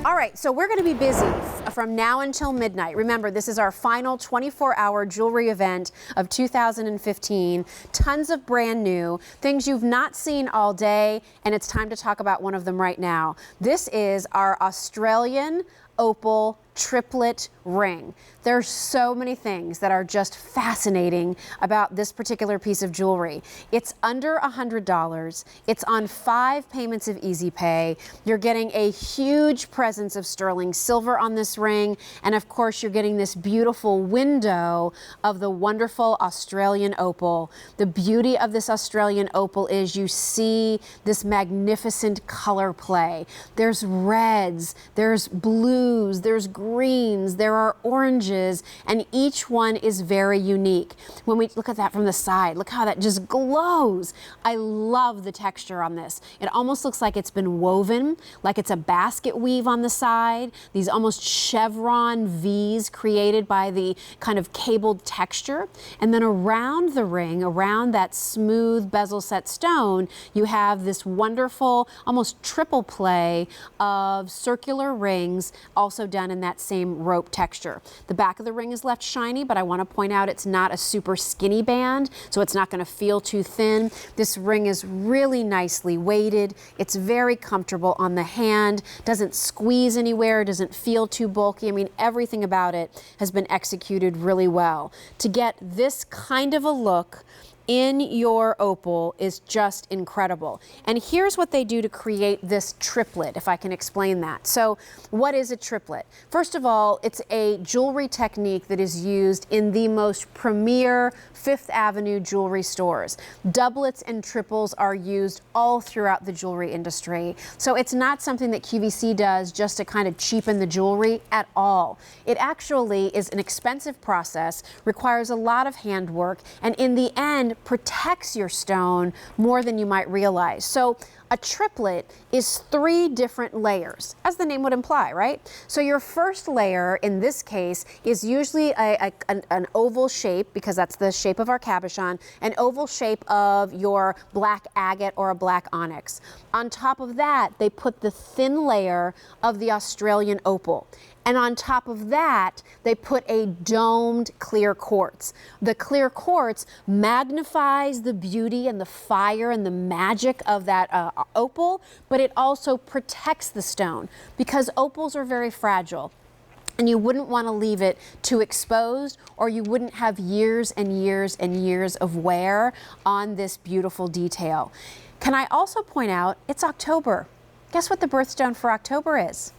All right, so we're going to be busy from now until midnight. Remember, this is our final 24-hour jewelry event of 2015. Tons of brand new, things you've not seen all day, and it's time to talk about one of them right now. This is our Australian opal triplet ring. There's so many things that are just fascinating about this particular piece of jewelry. It's under $100. It's on 5 payments of Easy Pay. You're getting a huge presence of sterling silver on this ring. And of course, you're getting this beautiful window of the wonderful Australian opal. The beauty of this Australian opal is you see this magnificent color play. There's reds, there's blues, there's greens, greens, there are oranges, and each one is very unique. When we look at that from the side, look how that just glows. I love the texture on this. It almost looks like it's been woven, like it's a basket weave on the side, these almost chevron V's created by the kind of cabled texture. And then around the ring, around that smooth bezel set stone, you have this wonderful, almost triple play of circular rings, also done in that same rope texture. The back of the ring is left shiny, but I want to point out it's not a super skinny band, so it's not going to feel too thin. This ring is really nicely weighted. It's very comfortable on the hand, doesn't squeeze anywhere, doesn't feel too bulky. I mean, everything about it has been executed really well. To get this kind of a look in your opal is just incredible. And here's what they do to create this triplet, if I can explain that. So what is a triplet? First of all, it's a jewelry technique that is used in the most premier Fifth Avenue jewelry stores. Doublets and triples are used all throughout the jewelry industry. So it's not something that QVC does just to kind of cheapen the jewelry at all. It actually is an expensive process, requires a lot of handwork, and in the end, protects your stone more than you might realize. So a triplet is 3 different layers, as the name would imply, right? So your first layer, in this case, is usually an oval shape, because that's the shape of our cabochon, an oval shape of your black agate or a black onyx. On top of that, they put the thin layer of the Australian opal. And on top of that, they put a domed clear quartz. The clear quartz magnifies the beauty and the fire and the magic of that opal, but it also protects the stone, because opals are very fragile. And you wouldn't want to leave it too exposed, or you wouldn't have years and years and years of wear on this beautiful detail. Can I also point out, it's October. Guess what the birthstone for October is?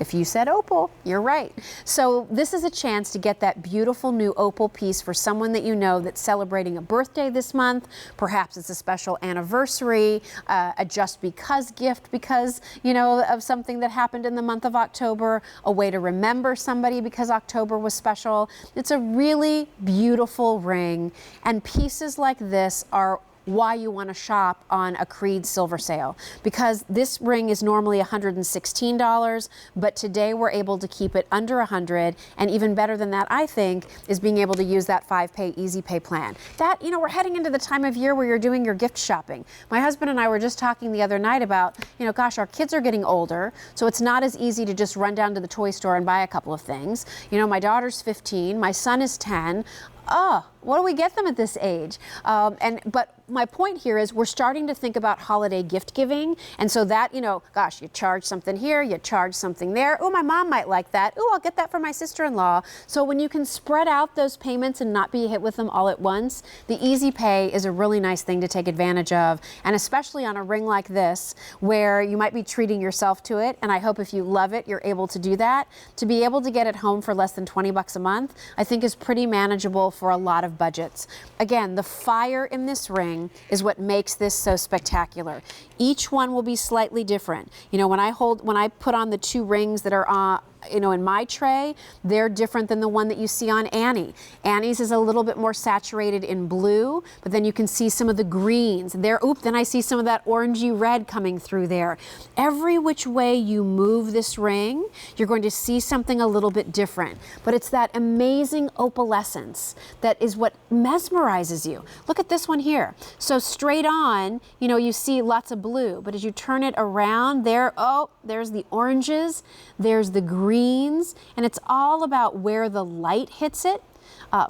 If you said opal, you're right. So this is a chance to get that beautiful new opal piece for someone that you know that's celebrating a birthday this month. Perhaps it's a special anniversary, a just because gift because, you know, of something that happened in the month of October, a way to remember somebody because October was special. It's a really beautiful ring, and pieces like this are why you want to shop on a Creede silver sale, because this ring is normally $116, but today we're able to keep it under $100, and even better than that, I think, is being able to use that 5-pay easy pay plan. That, you know, we're heading into the time of year where you're doing your gift shopping. My husband and I were just talking the other night about, you know, gosh, our kids are getting older, so it's not as easy to just run down to the toy store and buy a couple of things. You know, my daughter's 15, my son is 10. Oh, what do we get them at this age? But my point here is we're starting to think about holiday gift giving. And so that, you know, gosh, you charge something here, you charge something there. Oh, my mom might like that. Oh, I'll get that for my sister-in-law. So when you can spread out those payments and not be hit with them all at once, the easy pay is a really nice thing to take advantage of. And especially on a ring like this, where you might be treating yourself to it. And I hope if you love it, you're able to do that. To be able to get it home for less than 20 bucks a month, I think is pretty manageable for a lot of budgets. Again, the fire in this ring is what makes this so spectacular. Each one will be slightly different. You know, when I put on the 2 rings that are you know, in my tray, they're different than the one that you see on Annie. Annie's is a little bit more saturated in blue, but then you can see some of the greens. Then I see some of that orangey red coming through there. Every which way you move this ring, you're going to see something a little bit different. But it's that amazing opalescence that is what mesmerizes you. Look at this one here. So straight on, you know, you see lots of blue, but as you turn it around, there's the oranges, there's the greens, and it's all about where the light hits it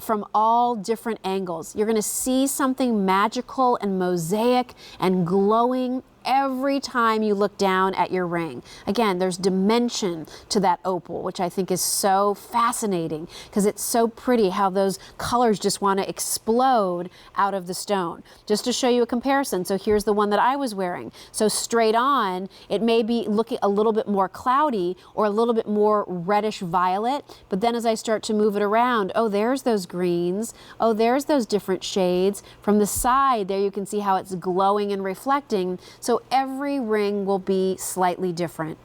from all different angles. You're going to see something magical and mosaic and glowing every time you look down at your ring. Again, there's dimension to that opal, which I think is so fascinating because it's so pretty how those colors just want to explode out of the stone. Just to show you a comparison, so here's the one that I was wearing. So straight on, it may be looking a little bit more cloudy or a little bit more reddish violet, but then as I start to move it around, oh, there's those greens, oh, there's those different shades. From the side there you can see how it's glowing and reflecting. So every ring will be slightly different.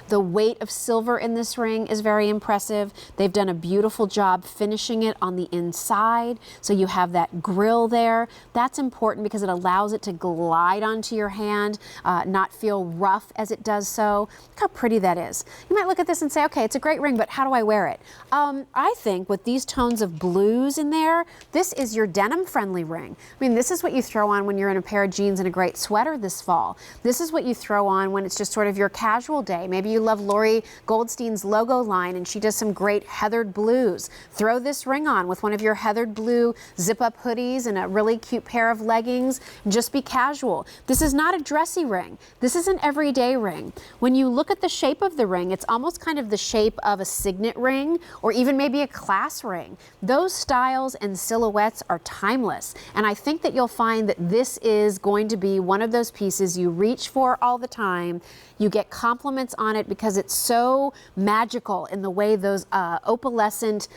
The weight of silver in this ring is very impressive. They've done a beautiful job finishing it on the inside. So you have that grill there. That's important because it allows it to glide onto your hand, not feel rough as it does so. Look how pretty that is. You might look at this and say, okay, it's a great ring, but how do I wear it? I think with these tones of blues in there, this is your denim-friendly ring. I mean, this is what you throw on when you're in a pair of jeans and a great sweater this fall. This is what you throw on when it's just sort of your casual day. Maybe you love Lori Goldstein's logo line and she does some great heathered blues. Throw this ring on with one of your heathered blue zip-up hoodies and a really cute pair of leggings and just be casual. This is not a dressy ring. This is an everyday ring. When you look at the shape of the ring, it's almost kind of the shape of a signet ring or even maybe a class ring. Those styles and silhouettes are timeless, and I think that you'll find that this is going to be one of those pieces you reach for all the time. You get compliments on it because it's so magical in the way those opalescent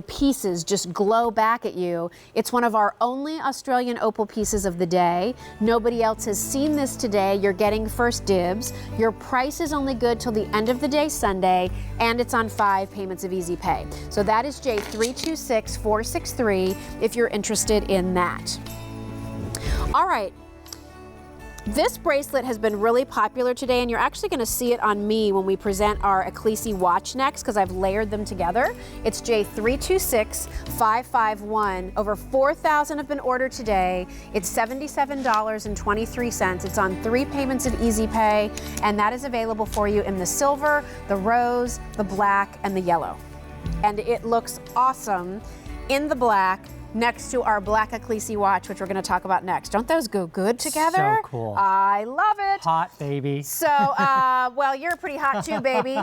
pieces just glow back at you. It's one of our only Australian opal pieces of the day. Nobody else has seen this today. You're getting first dibs. Your price is only good till the end of the day Sunday, and it's on 5 payments of easy pay. So that is J326463 if you're interested in that. All right. This bracelet has been really popular today, and you're actually going to see it on me when we present our Ecclesi watch next because I've layered them together. It's J326551. Over 4,000 have been ordered today. It's $77.23. It's on 3 payments of easy pay, and that is available for you in the silver, the rose, the black, and the yellow. And it looks awesome in the black, next to our black Ecclesi watch, which we're going to talk about next. Don't those go good together? So cool. I love it. Hot, baby. So, well, you're pretty hot too, baby.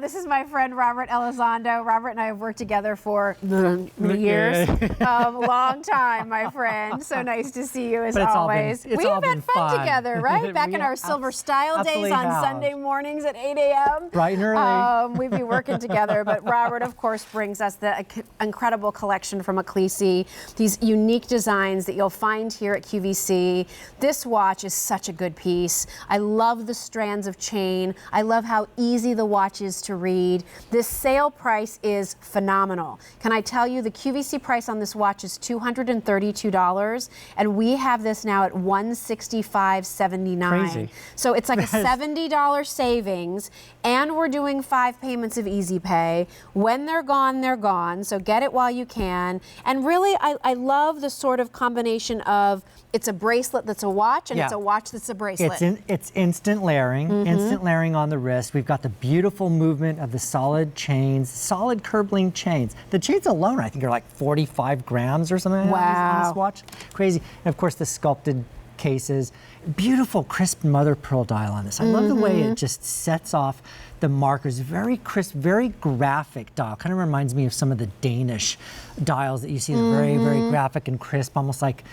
This is my friend Robert Elizondo. Robert and I have worked together for many years. Long time, my friend. So nice to see you as always. We've had fun together, right? Back in our Silver Style days on Sunday mornings at 8 a.m. Bright and early. We'd be working together. But Robert, of course, brings us the incredible collection from Ecclesi. These unique designs that you'll find here at QVC. This watch is such a good piece. I love the strands of chain. I love how easy the watch is to read. This sale price is phenomenal. Can I tell you the QVC price on this watch is $232, and we have this now at $165.79. Crazy. So it's like a $70 savings, and we're doing 5 payments of easy pay. When they're gone, they're gone. So get it while you can. And really, I love the sort of combination of it's a bracelet that's a watch and it's a watch that's a bracelet. It's instant layering, instant layering on the wrist. We've got the beautiful movement of the solid chains, solid curb link chains. The chains alone, I think, are like 45 grams or something on this watch. Crazy. And of course, the sculpted cases. Beautiful, crisp mother pearl dial on this. I love the way it just sets off the markers. Very crisp, very graphic dial. Kind of reminds me of some of the Danish dials that you see. They're very, very graphic and crisp, almost like,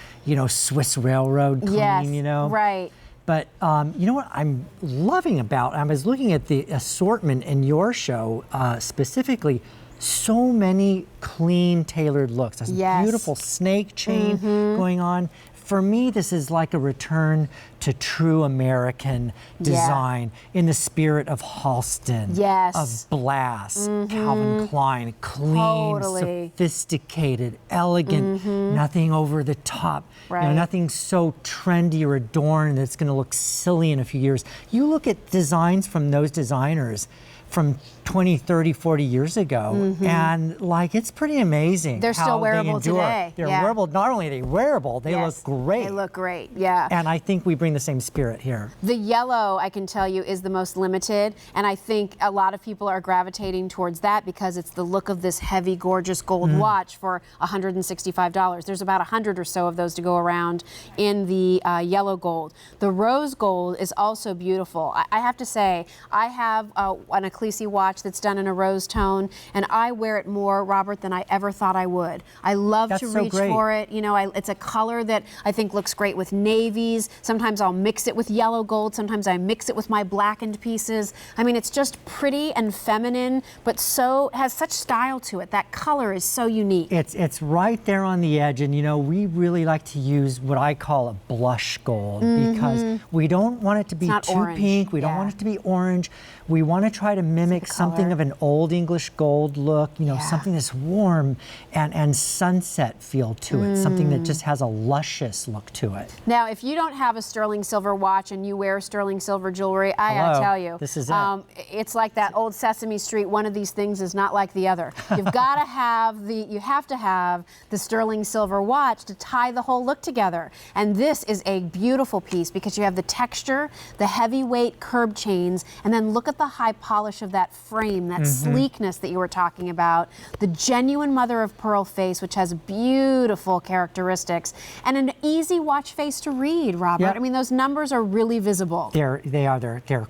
Swiss railroad clean, Right. But you know what I'm loving about, I was looking at the assortment in your show specifically, so many clean, tailored looks. There's a beautiful snake chain going on. For me, this is like a return to true American design in the spirit of Halston, of Blass, Calvin Klein, clean, sophisticated, elegant, nothing over the top, nothing so trendy or adorned that's going to look silly in a few years. You look at designs from those designers from 20, 30, 40 years ago, and it's pretty amazing. They're still wearable today. They're wearable. Not only are they wearable, they look great. They look great, yeah. And I think we bring the same spirit here. The yellow, I can tell you, is the most limited, and I think a lot of people are gravitating towards that because it's the look of this heavy, gorgeous gold watch for $165. There's about 100 or so of those to go around in the yellow gold. The rose gold is also beautiful. I have to say, I have an Ecclesi Eclisi watch that's done in a rose tone, and I wear it more, Robert, than I ever thought I would. I love to reach for it. You know, it's a color that I think looks great with navies. Sometimes I'll mix it with yellow gold. Sometimes I mix it with my blackened pieces. I mean, it's just pretty and feminine, but so has such style to it. That color is so unique. It's right there on the edge, and you know, we really like to use what I call a blush gold because we don't want it to be too orange. pink. We don't want it to be orange. We want to try to mimic something of an old English gold look, you know, something that's warm and sunset feel to it, something that just has a luscious look to it. Now, if you don't have a sterling silver watch and you wear sterling silver jewelry, I gotta tell you, this is it. It's like that old Sesame Street. One of these things is not like the other. You've got to have you have to have the sterling silver watch to tie the whole look together. And this is a beautiful piece because you have the texture, the heavyweight curb chains, and then look at the high polish of that frame, that sleekness that you were talking about, the genuine mother of pearl face, which has beautiful characteristics, and an easy watch face to read, Robert. Yep. I mean, those numbers are really visible. They're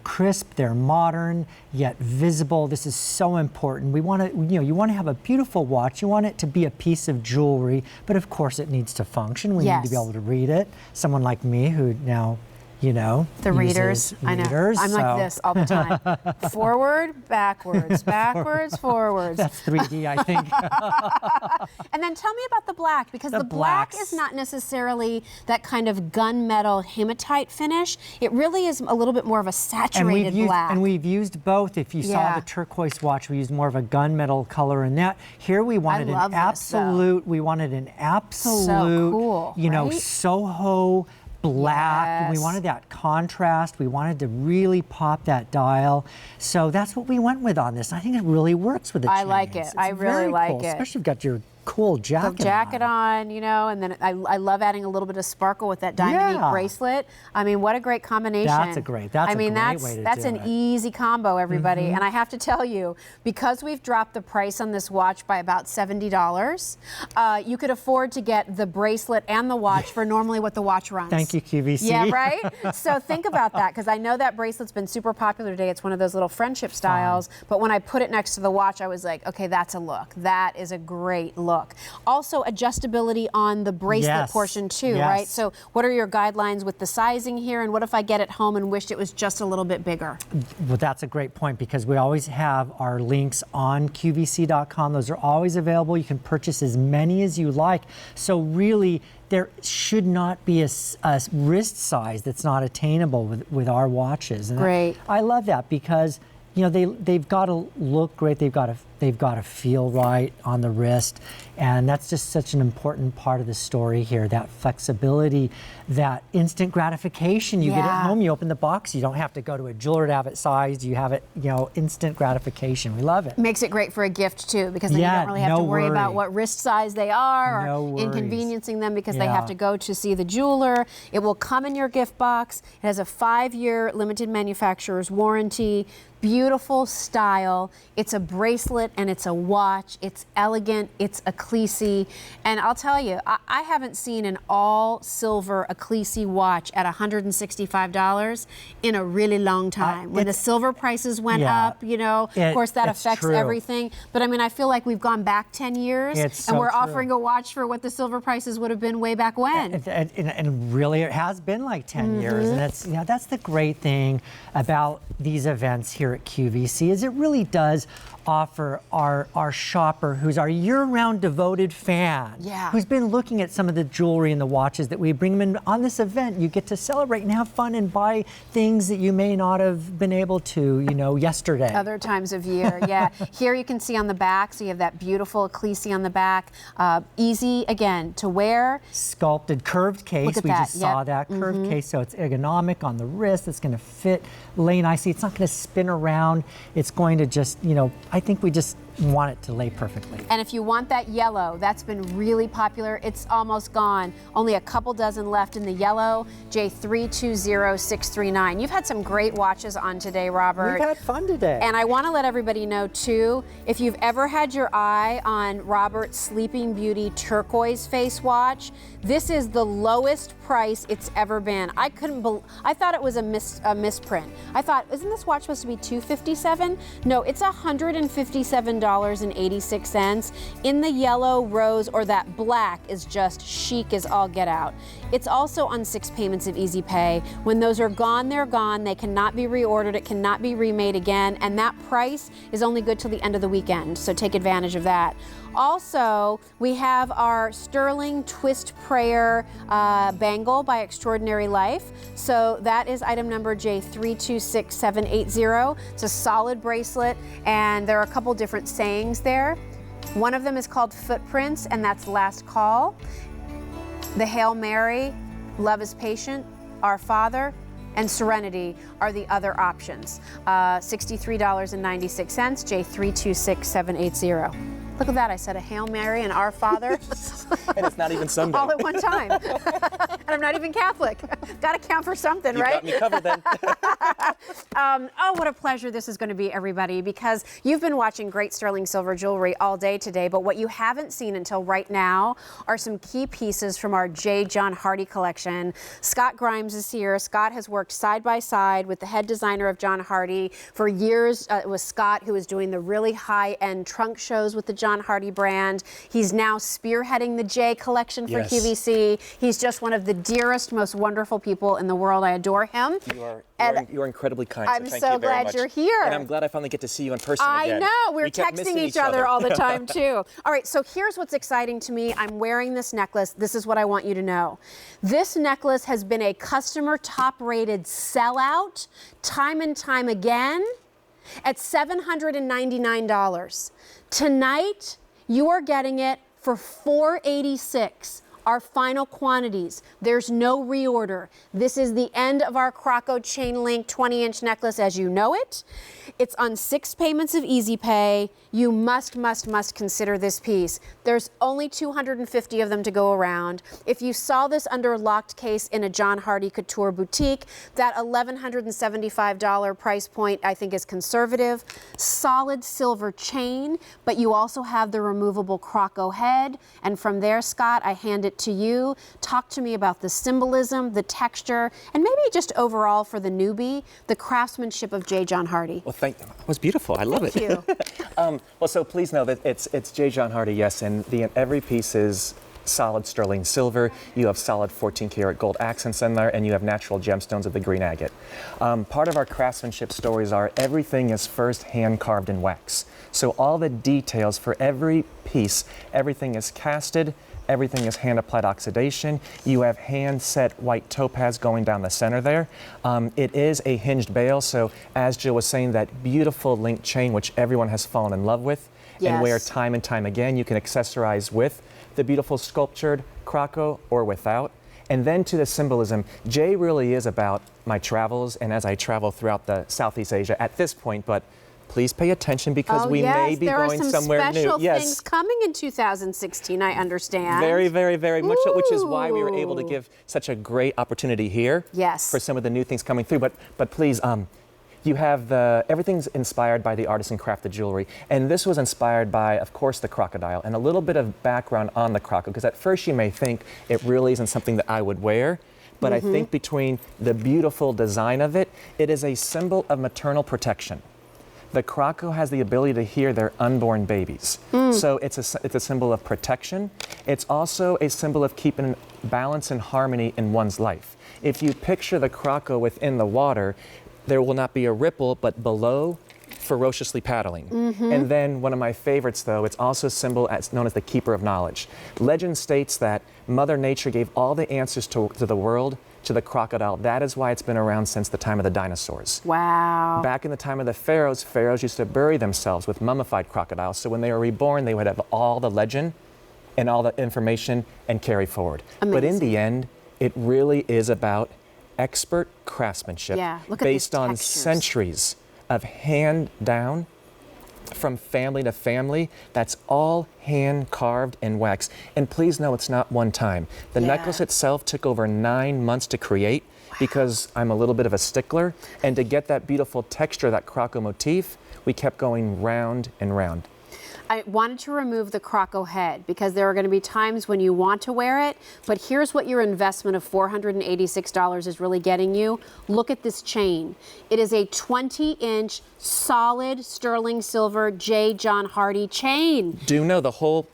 crisp, they're modern, yet visible. This is so important. We want to, you know, you want to have a beautiful watch. You want it to be a piece of jewelry, but of course it needs to function. We need to be able to read it. Someone like me who now, you know, the readers. I know. I'm like this all the time. Forward, backwards, backwards, forwards. That's 3D, I think. And then tell me about the black, because the black is not necessarily that kind of gunmetal hematite finish. It really is a little bit more of a saturated black. And we've used both. If you saw the turquoise watch, we used more of a gunmetal color in that. Here we wanted an absolute, we wanted an absolute, so cool, you know, Soho black. We wanted that contrast. We wanted to really pop that dial. So that's what we went with on this. I think it really works with the chains. I like it. I really like it. Especially if you've got your cool jacket on, you know, and then I love adding a little bit of sparkle with that diamond bracelet. I mean, what a great combination. That's a great way to do it. That's an easy combo, everybody. And I have to tell you, because we've dropped the price on this watch by about $70, you could afford to get the bracelet and the watch for normally what the watch runs. Thank you, QVC. Yeah, right? So think about that, because I know that bracelet's been super popular today. It's one of those little friendship styles, but when I put it next to the watch, I was like, okay, that's a look. That is a great look. Also, adjustability on the bracelet portion too, right? So what are your guidelines with the sizing here, and what if I get it home and wished it was just a little bit bigger? Well, that's a great point, because we always have our links on QVC.com. Those are always available. You can purchase as many as you like. So really, there should not be a wrist size that's not attainable with our watches. And great. I love that, because you know, they've got to look great. They've got to feel right on the wrist, and that's just such an important part of the story here. That flexibility, that instant gratification. You get it home, you open the box. You don't have to go to a jeweler to have it sized. You have it, you know, instant gratification. We love it. Makes it great for a gift too, because then you don't really have to worry about what wrist size they are or inconveniencing them because they have to go to see the jeweler. It will come in your gift box. It has a 5-year limited manufacturer's warranty. Beautiful style. It's a bracelet and it's a watch. It's elegant. It's Eclisi. And I'll tell you, I haven't seen an all silver Eclisi watch at $165 in a really long time. When the silver prices went up, you know, of course that affects everything. But I mean, I feel like we've gone back 10 years and we're offering a watch for what the silver prices would have been way back when. And really, it has been like 10 years. And that's, you know, that's the great thing about these events here at QVC, is it really does offer our shopper, who's our year-round devoted fan, who's been looking at some of the jewelry and the watches that we bring them in on this event. You get to celebrate and have fun and buy things that you may not have been able to, you know, yesterday. Other times of year, Here you can see on the back, so you have that beautiful Eclisi on the back. Easy, again, to wear. Sculpted curved case. Look at we that. just saw that curved case, so it's ergonomic on the wrist. It's going to fit lane nicely. It's not going to spin around. It's going to just, you know, I think we just want it to lay perfectly. And if you want that yellow, that's been really popular. It's almost gone. Only a couple dozen left in the yellow, J320639. You've had some great watches on today, Robert. We've had fun today. And I want to let everybody know, too, if you've ever had your eye on Robert's Sleeping Beauty turquoise face watch, this is the lowest price it's ever been. I thought it was a misprint. I thought, isn't this watch supposed to be $257? No, it's $157.86. In the yellow, rose, or that black is just chic as all get out. It's also on 6 payments of Easy Pay. When those are gone, they're gone. They cannot be reordered. It cannot be remade again. And that price is only good till the end of the weekend. So take advantage of that. Also, we have our Sterling Twist Prayer bangle by Extraordinary Life. So that is item number J326780. It's a solid bracelet, and there are a couple different sayings there. One of them is called Footprints, and that's last call. The Hail Mary, Love is Patient, Our Father, and Serenity are the other options. $63.96, J326780. Look at that, I said a Hail Mary and Our Father. And it's not even Sunday. All at one time. And I'm not even Catholic. Got to count for something, right? You got me covered then. Oh, what a pleasure this is going to be, everybody, because you've been watching great sterling silver jewelry all day today, but what you haven't seen until right now are some key pieces from our J. John Hardy collection. Scott Grimes is here. Scott has worked side by side with the head designer of John Hardy for years. It was Scott who was doing the really high-end trunk shows with the John Hardy brand. He's now spearheading the J collection for QVC. He's just one of the dearest, most wonderful people in the world. I adore him. You are incredibly kind. I'm so so glad you're here. And I'm glad I finally get to see you in person again. I know. We're We kept texting missing each other all the time, too. All right, so here's what's exciting to me. I'm wearing this necklace. This is what I want you to know. This necklace has been a customer top-rated sellout time and time again at $799. Tonight, you are getting it for $486. Our final quantities. There's no reorder. This is the end of our Croco chain link 20-inch necklace as you know it. It's on 6 payments of Easy Pay. You must consider this piece. There's only 250 of them to go around. If you saw this under a locked case in a John Hardy Couture boutique, that $1,175 price point I think is conservative. Solid silver chain, but you also have the removable Croco head. And from there, Scott, I hand it to you. Talk to me about the symbolism, the texture, and maybe just overall for the newbie, the craftsmanship of J. John Hardy. Well, thank you. It was beautiful. I love it. Thank you. Well, so please know that it's J. John Hardy, yes, and every piece is solid sterling silver. You have solid 14-karat gold accents in there, and you have natural gemstones of the green agate. Part of our craftsmanship stories are everything is first hand-carved in wax. So all the details for every piece, everything is casted, everything is hand-applied oxidation. You have hand-set white topaz going down the center there. It is a hinged bail, so as Jill was saying, that beautiful link chain, which everyone has fallen in love with and wear time and time again, you can accessorize with the beautiful sculptured Croco or without. And then to the symbolism, J really is about my travels and as I travel throughout the Southeast Asia at this point, but please pay attention because we may be going somewhere new. There are some special things coming in 2016, I understand. Very, very, very much so, which is why we were able to give such a great opportunity here for some of the new things coming through. But please, you have everything's inspired by the artisan crafted jewelry. And this was inspired by, of course, the crocodile and a little bit of background on the croco, because at first you may think it really isn't something that I would wear. But I think between the beautiful design of it, it is a symbol of maternal protection. The croco has the ability to hear their unborn babies. So it's a symbol of protection. It's also a symbol of keeping balance and harmony in one's life. If you picture the croco within the water, there will not be a ripple, but below, ferociously paddling. And then one of my favorites, though, it's also a symbol known as the keeper of knowledge. Legend states that Mother Nature gave all the answers to the world to the crocodile. That is why it's been around since the time of the dinosaurs. Wow. Back in the time of the pharaohs used to bury themselves with mummified crocodiles. So when they were reborn, they would have all the legend and all the information and carry forward. Amazing. But in the end, it really is about expert craftsmanship Look at based these on textures. centuries of hand-down from family to family. That's all hand carved and waxed. And please know it's not one time. The necklace itself took over 9 months to create because I'm a little bit of a stickler. And to get that beautiful texture, that croco motif, we kept going round and round. I wanted to remove the croco head because there are going to be times when you want to wear it, but here's what your investment of $486 is really getting you. Look at this chain. It is a 20-inch solid sterling silver J. John Hardy chain. Do you know the whole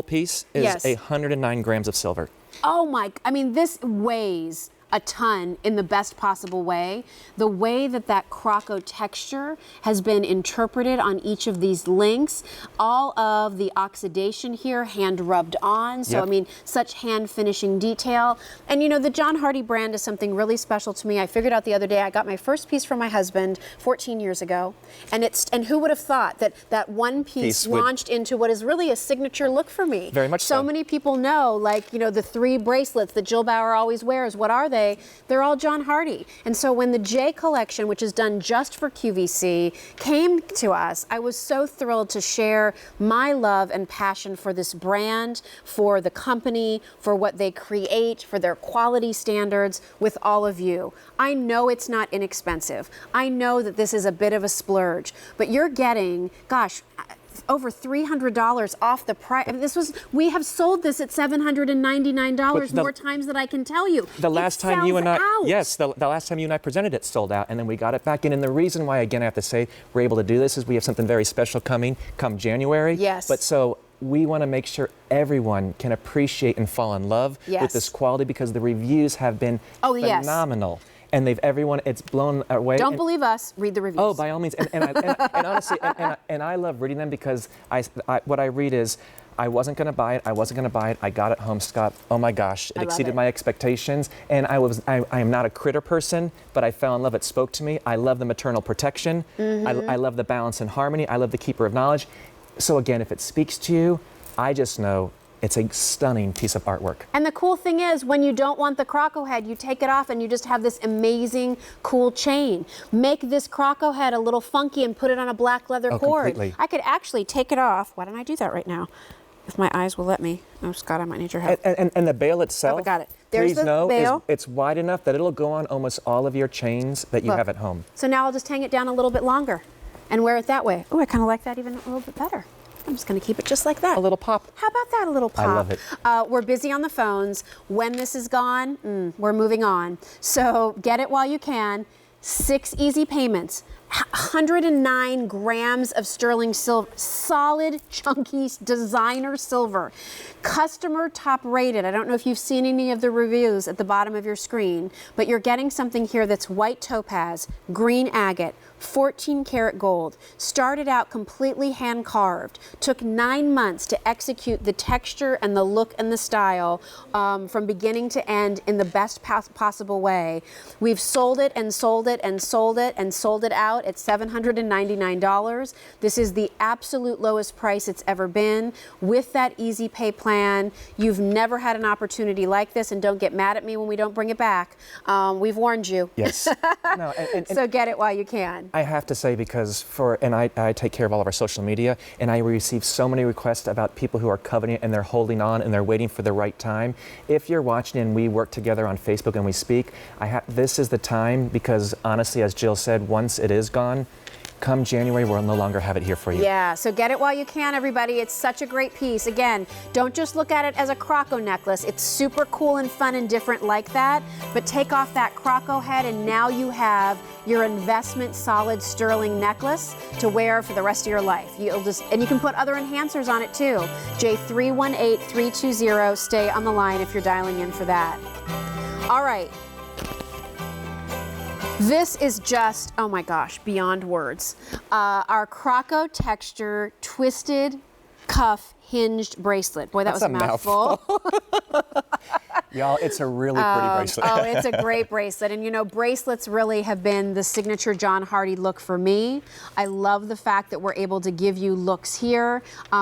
piece is 109 grams of silver? Oh my, I mean, this weighs a ton in the best possible way. The way that that croco texture has been interpreted on each of these links, all of the oxidation here hand rubbed on. So, I mean, such hand finishing detail. And you know, the John Hardy brand is something really special to me. I figured out the other day, I got my first piece from my husband 14 years ago. And who would have thought that that one piece launched into what is really a signature look for me? Very much so. So many people know, like, you know, the 3 bracelets that Jill Bauer always wears. What are they? They're all John Hardy. And so when the J collection, which is done just for QVC, came to us, I was so thrilled to share my love and passion for this brand, for the company, for what they create, for their quality standards with all of you. I know it's not inexpensive. I know that this is a bit of a splurge, but you're getting, gosh, over $300 off the price. I mean, we have sold this at $799 more times than I can tell you. The last time you and I, the last time you and I presented it sold out, and then we got it back in. And the reason why, again, I have to say we're able to do this is we have something very special coming come January. Yes. But so we want to make sure everyone can appreciate and fall in love with this quality because the reviews have been phenomenal. And it's blown away. Don't believe us, read the reviews. Oh, by all means. And honestly, I love reading them because what I read is, I wasn't going to buy it. I got it home, Scott. Oh my gosh, it exceeded my expectations. And I am not a critter person, but I fell in love. It spoke to me. I love the maternal protection. I love the balance and harmony. I love the keeper of knowledge. So again, if it speaks to you, I just know it's a stunning piece of artwork. And the cool thing is, when you don't want the croco head, you take it off and you just have this amazing, cool chain. Make this croco head a little funky and put it on a black leather cord. Completely. I could actually take it off. Why don't I do that right now? If my eyes will let me. Oh, Scott, I might need your help. And the bail itself, I got it. There's please the know, bail. It's wide enough that it'll go on almost all of your chains that you have at home. So now I'll just hang it down a little bit longer and wear it that way. Oh, I kind of like that even a little bit better. I'm just going to keep it just like that. A little pop. How about that, a little pop? I love it. We're busy on the phones. When this is gone, we're moving on. So get it while you can. 6 easy payments. 109 grams of sterling silver, solid, chunky designer silver. Customer top rated. I don't know if you've seen any of the reviews at the bottom of your screen, but you're getting something here that's white topaz, green agate, 14 karat gold. Started out completely hand carved. Took 9 months to execute the texture and the look and the style from beginning to end in the best possible way. We've sold it and sold it and sold it and sold it out at $799. This is the absolute lowest price it's ever been. With that easy pay plan, you've never had an opportunity like this, and don't get mad at me when we don't bring it back. We've warned you. Yes. No, so get it while you can. I have to say, because I take care of all of our social media, and I receive so many requests about people who are coveting and they're holding on and they're waiting for the right time. If you're watching and we work together on Facebook and we speak, this is the time, because honestly, as Jill said, once it is gone, come January, we'll no longer have it here for you. Yeah, so get it while you can, everybody. It's such a great piece. Again, don't just look at it as a croco necklace. It's super cool and fun and different like that, but take off that croco head and now you have your investment solid sterling necklace to wear for the rest of your life. And you can put other enhancers on it too. J318320, stay on the line if you're dialing in for that. All right. This is just, oh my gosh, beyond words. Our croco texture twisted cuff hinged bracelet. Boy, that was a mouthful. Y'all, it's a really pretty bracelet. Oh, it's a great bracelet. And you know, bracelets really have been the signature John Hardy look for me. I love the fact that we're able to give you looks here.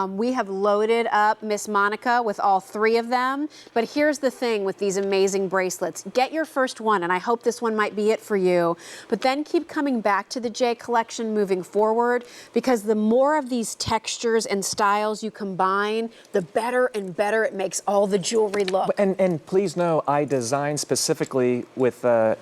We have loaded up Miss Monica with all 3 of them. But here's the thing with these amazing bracelets. Get your first one, and I hope this one might be it for you. But then keep coming back to the J collection moving forward, because the more of these textures and styles you combine, the better and better it makes all the jewelry look. And please know, I designed specifically with the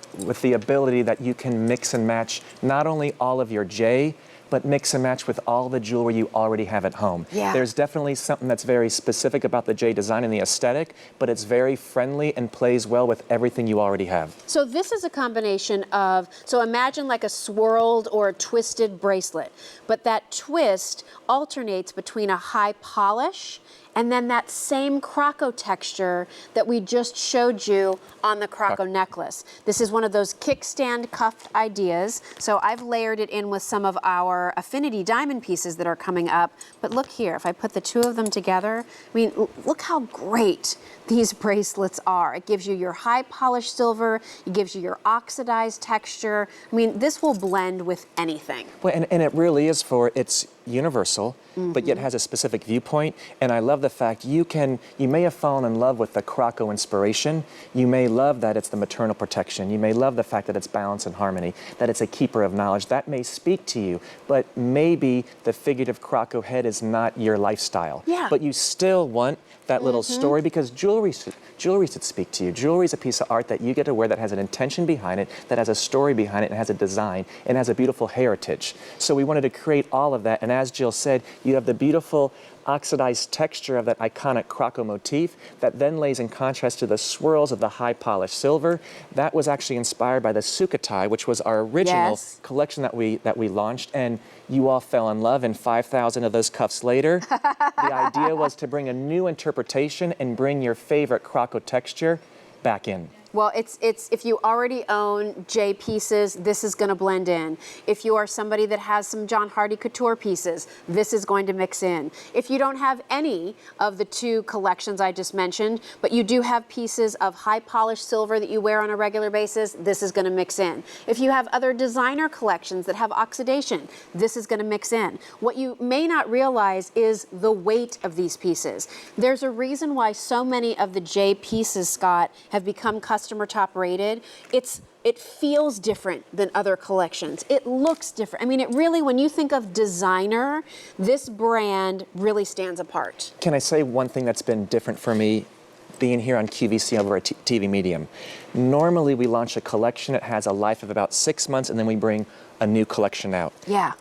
ability that you can mix and match not only all of your J, but mix and match with all the jewelry you already have at home. Yeah. There's definitely something that's very specific about the J design and the aesthetic, but it's very friendly and plays well with everything you already have. So this is a combination of, so imagine like a swirled or a twisted bracelet, but that twist alternates between a high polish and then that same croco texture that we just showed you on the croco necklace. This is one of those kickstand cuffed ideas. So I've layered it in with some of our affinity diamond pieces that are coming up. But look here, if I put the 2 of them together, I mean, look how great these bracelets are. It gives you your high polished silver, it gives you your oxidized texture. I mean, this will blend with anything. Well, and it really is it's universal, but yet has a specific viewpoint. And I love the fact you may have fallen in love with the croco inspiration. You may love that it's the maternal protection. You may love the fact that it's balance and harmony, that it's a keeper of knowledge. That may speak to you, but maybe the figurative croco head is not your lifestyle. Yeah. But you still want that little story, because jewelry should speak to you. Jewelry is a piece of art that you get to wear that has an intention behind it, that has a story behind it, and has a design, and has a beautiful heritage. So we wanted to create all of that, and as Jill said, you have the beautiful oxidized texture of that iconic croco motif that then lays in contrast to the swirls of the high polished silver. That was actually inspired by the Sukhothai, which was our original collection that we launched, and you all fell in love, and 5,000 of those cuffs later, the idea was to bring a new interpretation and bring your favorite croco texture back in. Well, it's if you already own J pieces, this is going to blend in. If you are somebody that has some John Hardy couture pieces, this is going to mix in. If you don't have any of the 2 collections I just mentioned, but you do have pieces of high polished silver that you wear on a regular basis, this is going to mix in. If you have other designer collections that have oxidation, this is going to mix in. What you may not realize is the weight of these pieces. There's a reason why so many of the J pieces, Scott, have become customer top rated. It feels different than other collections. It looks different. I mean, it really, when you think of designer, this brand really stands apart. Can I say one thing that's been different for me being here on QVC over at TV Medium? Normally we launch a collection, it has a life of about 6 months, and then we bring a new collection out. Yeah.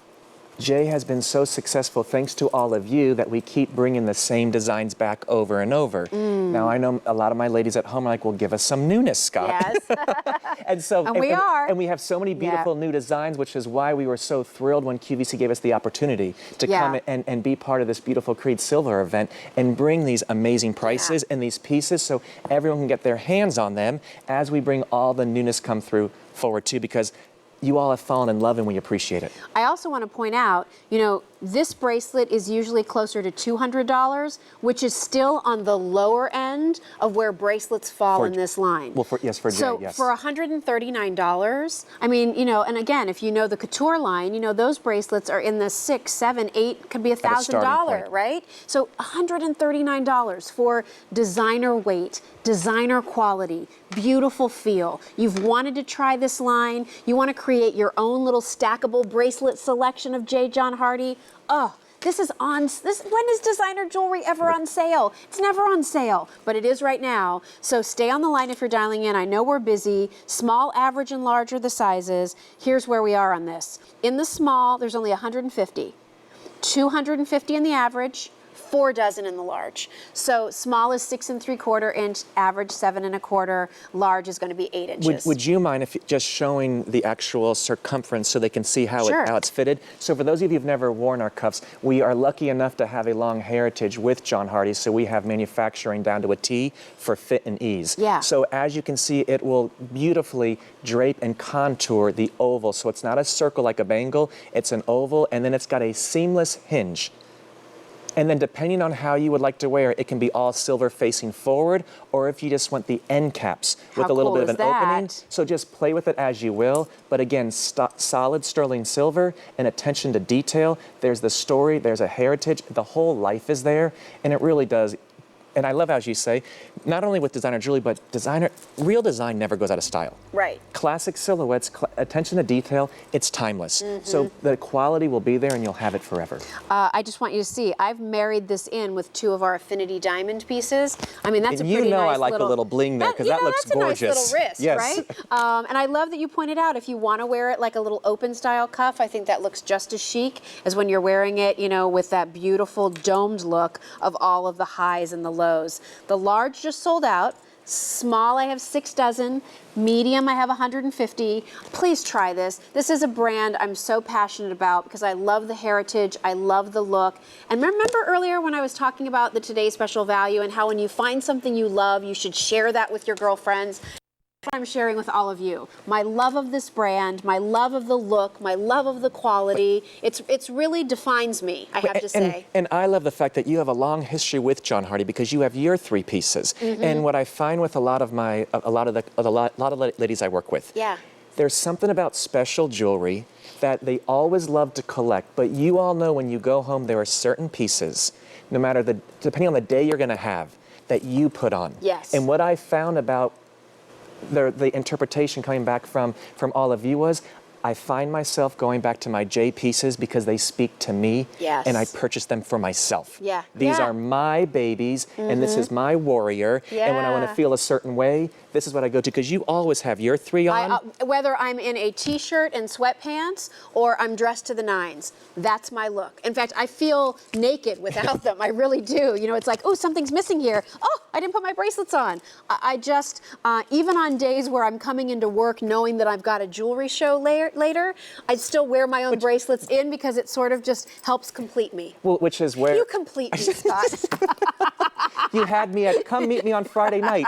Jay has been so successful thanks to all of you that we keep bringing the same designs back over and over. Now, I know a lot of my ladies at home are like, well, give us some newness, Scott. Yes. and we are. And we have so many beautiful new designs, which is why we were so thrilled when QVC gave us the opportunity to come and be part of this beautiful Creede Silver event and bring these amazing prices and these pieces so everyone can get their hands on them as we bring all the newness come through forward too, because you all have fallen in love and we appreciate it. I also want to point out, you know, this bracelet is usually closer to $200, which is still on the lower end of where bracelets fall in this line. Well, for Jay, yes. So for $139, I mean, you know, and again, if you know the couture line, you know, those bracelets are in the $600, $700, $800, could be $1,000, right? So $139 for designer weight, designer quality, beautiful feel. You've wanted to try this line. You want to create your own little stackable bracelet selection of J. John Hardy. Oh, when is designer jewelry ever on sale? It's never on sale, but it is right now. So stay on the line if you're dialing in. I know we're busy. Small, average, and large are the sizes. Here's where we are on this. In the small, there's only 150. 250 in the average, 4 dozen in the large. So small is 6 3/4 inch, average 7 1/4, large is going to be 8 inches. Would you mind if just showing the actual circumference so they can see how it's fitted? So for those of you who've never worn our cuffs, we are lucky enough to have a long heritage with John Hardy, so we have manufacturing down to a T for fit and ease. Yeah. So as you can see, it will beautifully drape and contour the oval. So it's not a circle like a bangle, it's an oval, and then it's got a seamless hinge. And then depending on how you would like to wear it, it can be all silver facing forward, or if you just want the end caps with a little bit of an opening. So just play with it as you will. But again, solid sterling silver and attention to detail. There's the story, there's a heritage, the whole life is there, and it really does. And I love, as you say, not only with designer jewelry, but real design never goes out of style. Right. Classic silhouettes, attention to detail, it's timeless. So the quality will be there and you'll have it forever. I just want you to see, I've married this in with 2 of our affinity diamond pieces. I mean, that's and a pretty nice I like the little bling there, because that looks gorgeous. That's a nice little wrist, right? And I love that you pointed out, if you want to wear it like a little open style cuff, I think that looks just as chic as when you're wearing it, you know, with that beautiful domed look of all of the highs and the lows. The large just sold out. Small, I have 6 dozen. Medium, I have 150. Please try this. This is a brand I'm so passionate about because I love the heritage, I love the look. And remember earlier when I was talking about the Today Special Value and how when you find something you love, you should share that with your girlfriends? I'm sharing with all of you. My love of this brand, my love of the look, my love of the quality. It's really defines me, I have to say. And I love the fact that you have a long history with John Hardy because you have your 3 pieces. And what I find with a lot of the ladies I work with, there's something about special jewelry that they always love to collect, but you all know when you go home there are certain pieces, no matter depending on the day you're going to have, that you put on. Yes. And what I found about the interpretation coming back from all of you was, I find myself going back to my J pieces because they speak to me, and I purchase them for myself. These are my babies, and this is my warrior, and when I want to feel a certain way, this is what I go to, because you always have your 3 on. Whether I'm in a t-shirt and sweatpants or I'm dressed to the nines, that's my look. In fact, I feel naked without them. I really do. You know, it's like, oh, something's missing here. Oh, I didn't put my bracelets on. I just, even on days where I'm coming into work knowing that I've got a jewelry show later, I still wear my own bracelets in because it sort of just helps complete me. Well, which is where... You complete me, Scott. You had me at, come meet me on Friday night.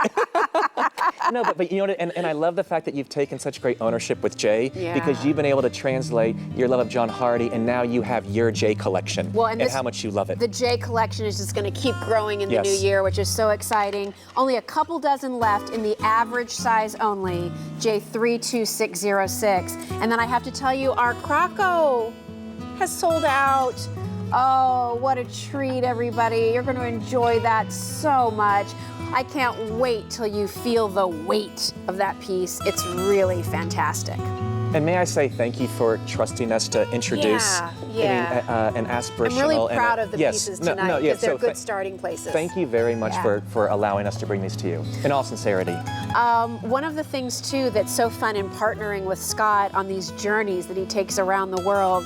No, but you know what, and I love the fact that you've taken such great ownership with Jay, because you've been able to translate your love of John Hardy, and now you have your Jay collection, and how much you love it. The Jay collection is just going to keep growing in the new year, which is so exciting. Only a couple dozen left in the average size only, J32606. And then I have to tell you, our Croco has sold out. Oh, what a treat, everybody. You're going to enjoy that so much. I can't wait till you feel the weight of that piece. It's really fantastic. And may I say thank you for trusting us to introduce an aspirational... I'm really proud of the pieces tonight because they're good starting places. Thank you very much for allowing us to bring these to you, in all sincerity. One of the things, too, that's so fun in partnering with Scott on these journeys that he takes around the world,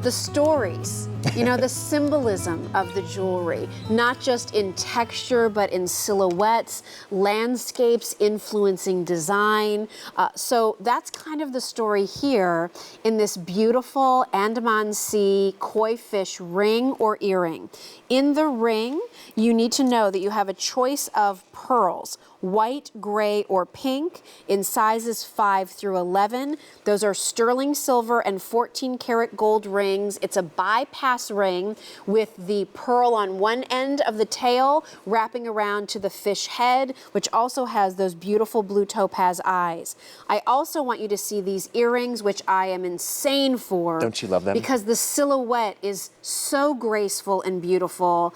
the stories, you know, the symbolism of the jewelry, not just in texture, but in silhouettes, landscapes influencing design. So that's kind of the story here in this beautiful Andaman Sea koi fish ring or earring. In the ring, you need to know that you have a choice of pearls, white, gray, or pink in sizes 5 through 11. Those are sterling silver and 14 karat gold rings. It's a bypass ring with the pearl on one end of the tail wrapping around to the fish head, which also has those beautiful blue topaz eyes. I also want you to see these earrings, which I am insane for. Don't you love them? Because the silhouette is so graceful and beautiful.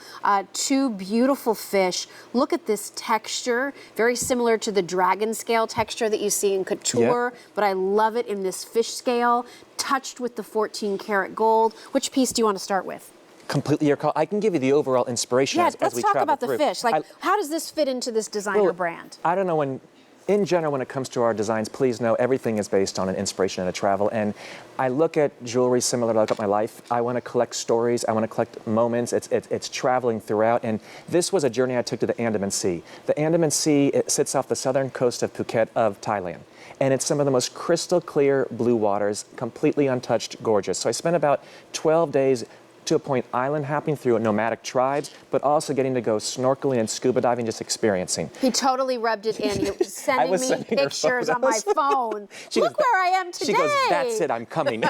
2 beautiful fish. Look at this texture. Very similar to the dragon scale texture that you see in couture, but I love it in this fish scale, touched with the 14 karat gold. Which piece do you want to start with? Completely your call. I can give you the overall inspiration as we travel through. Let's talk about the fish. Like, how does this fit into this designer brand? I don't know, in general, when it comes to our designs, please know everything is based on an inspiration and a travel. And I look at jewelry similar to I look at my life. I want to collect stories. I want to collect moments. It's traveling throughout. And this was a journey I took to the Andaman Sea. The Andaman Sea, it sits off the southern coast of Phuket of Thailand. And it's some of the most crystal clear blue waters, completely untouched, gorgeous. So I spent about 12 days to a point island hopping through nomadic tribes, but also getting to go snorkeling and scuba diving, just experiencing. He totally rubbed it in. He was sending me pictures on my phone. Look where I am today. She goes, that's it, I'm coming.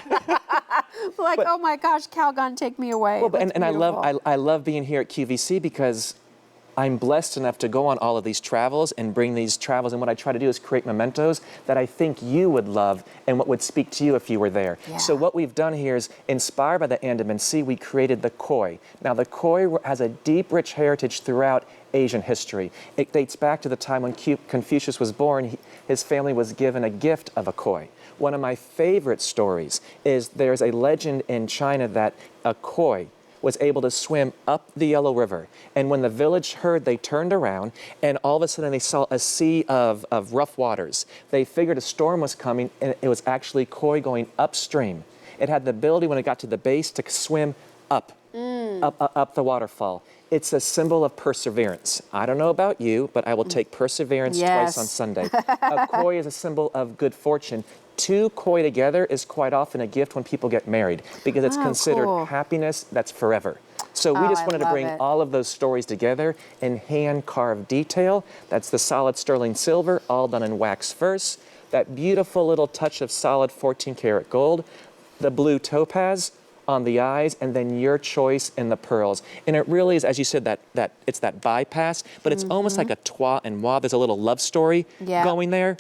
Like, oh my gosh, Calgon, take me away. Well, and I love being here at QVC because I'm blessed enough to go on all of these travels and bring these travels, and what I try to do is create mementos that I think you would love and what would speak to you if you were there. Yeah. So what we've done here is, inspired by the Andaman Sea, we created the koi. Now the koi has a deep, rich heritage throughout Asian history. It dates back to the time when Confucius was born. His family was given a gift of a koi. One of my favorite stories is there's a legend in China that a koi was able to swim up the Yellow River. And when the village heard, they turned around, and all of a sudden they saw a sea of rough waters. They figured a storm was coming, and it was actually koi going upstream. It had the ability, when it got to the base, to swim up the waterfall. It's a symbol of perseverance. I don't know about you, but I will take perseverance twice on Sunday. A koi is a symbol of good fortune. Two koi together is quite often a gift when people get married because it's considered happiness that's forever. So we just wanted to bring all of those stories together in hand-carved detail. That's the solid sterling silver, all done in wax first. That beautiful little touch of solid 14-karat gold. The blue topaz on the eyes, and then your choice in the pearls. And it really is, as you said, that it's that bypass, but it's almost like a trois and moi. There's a little love story going there.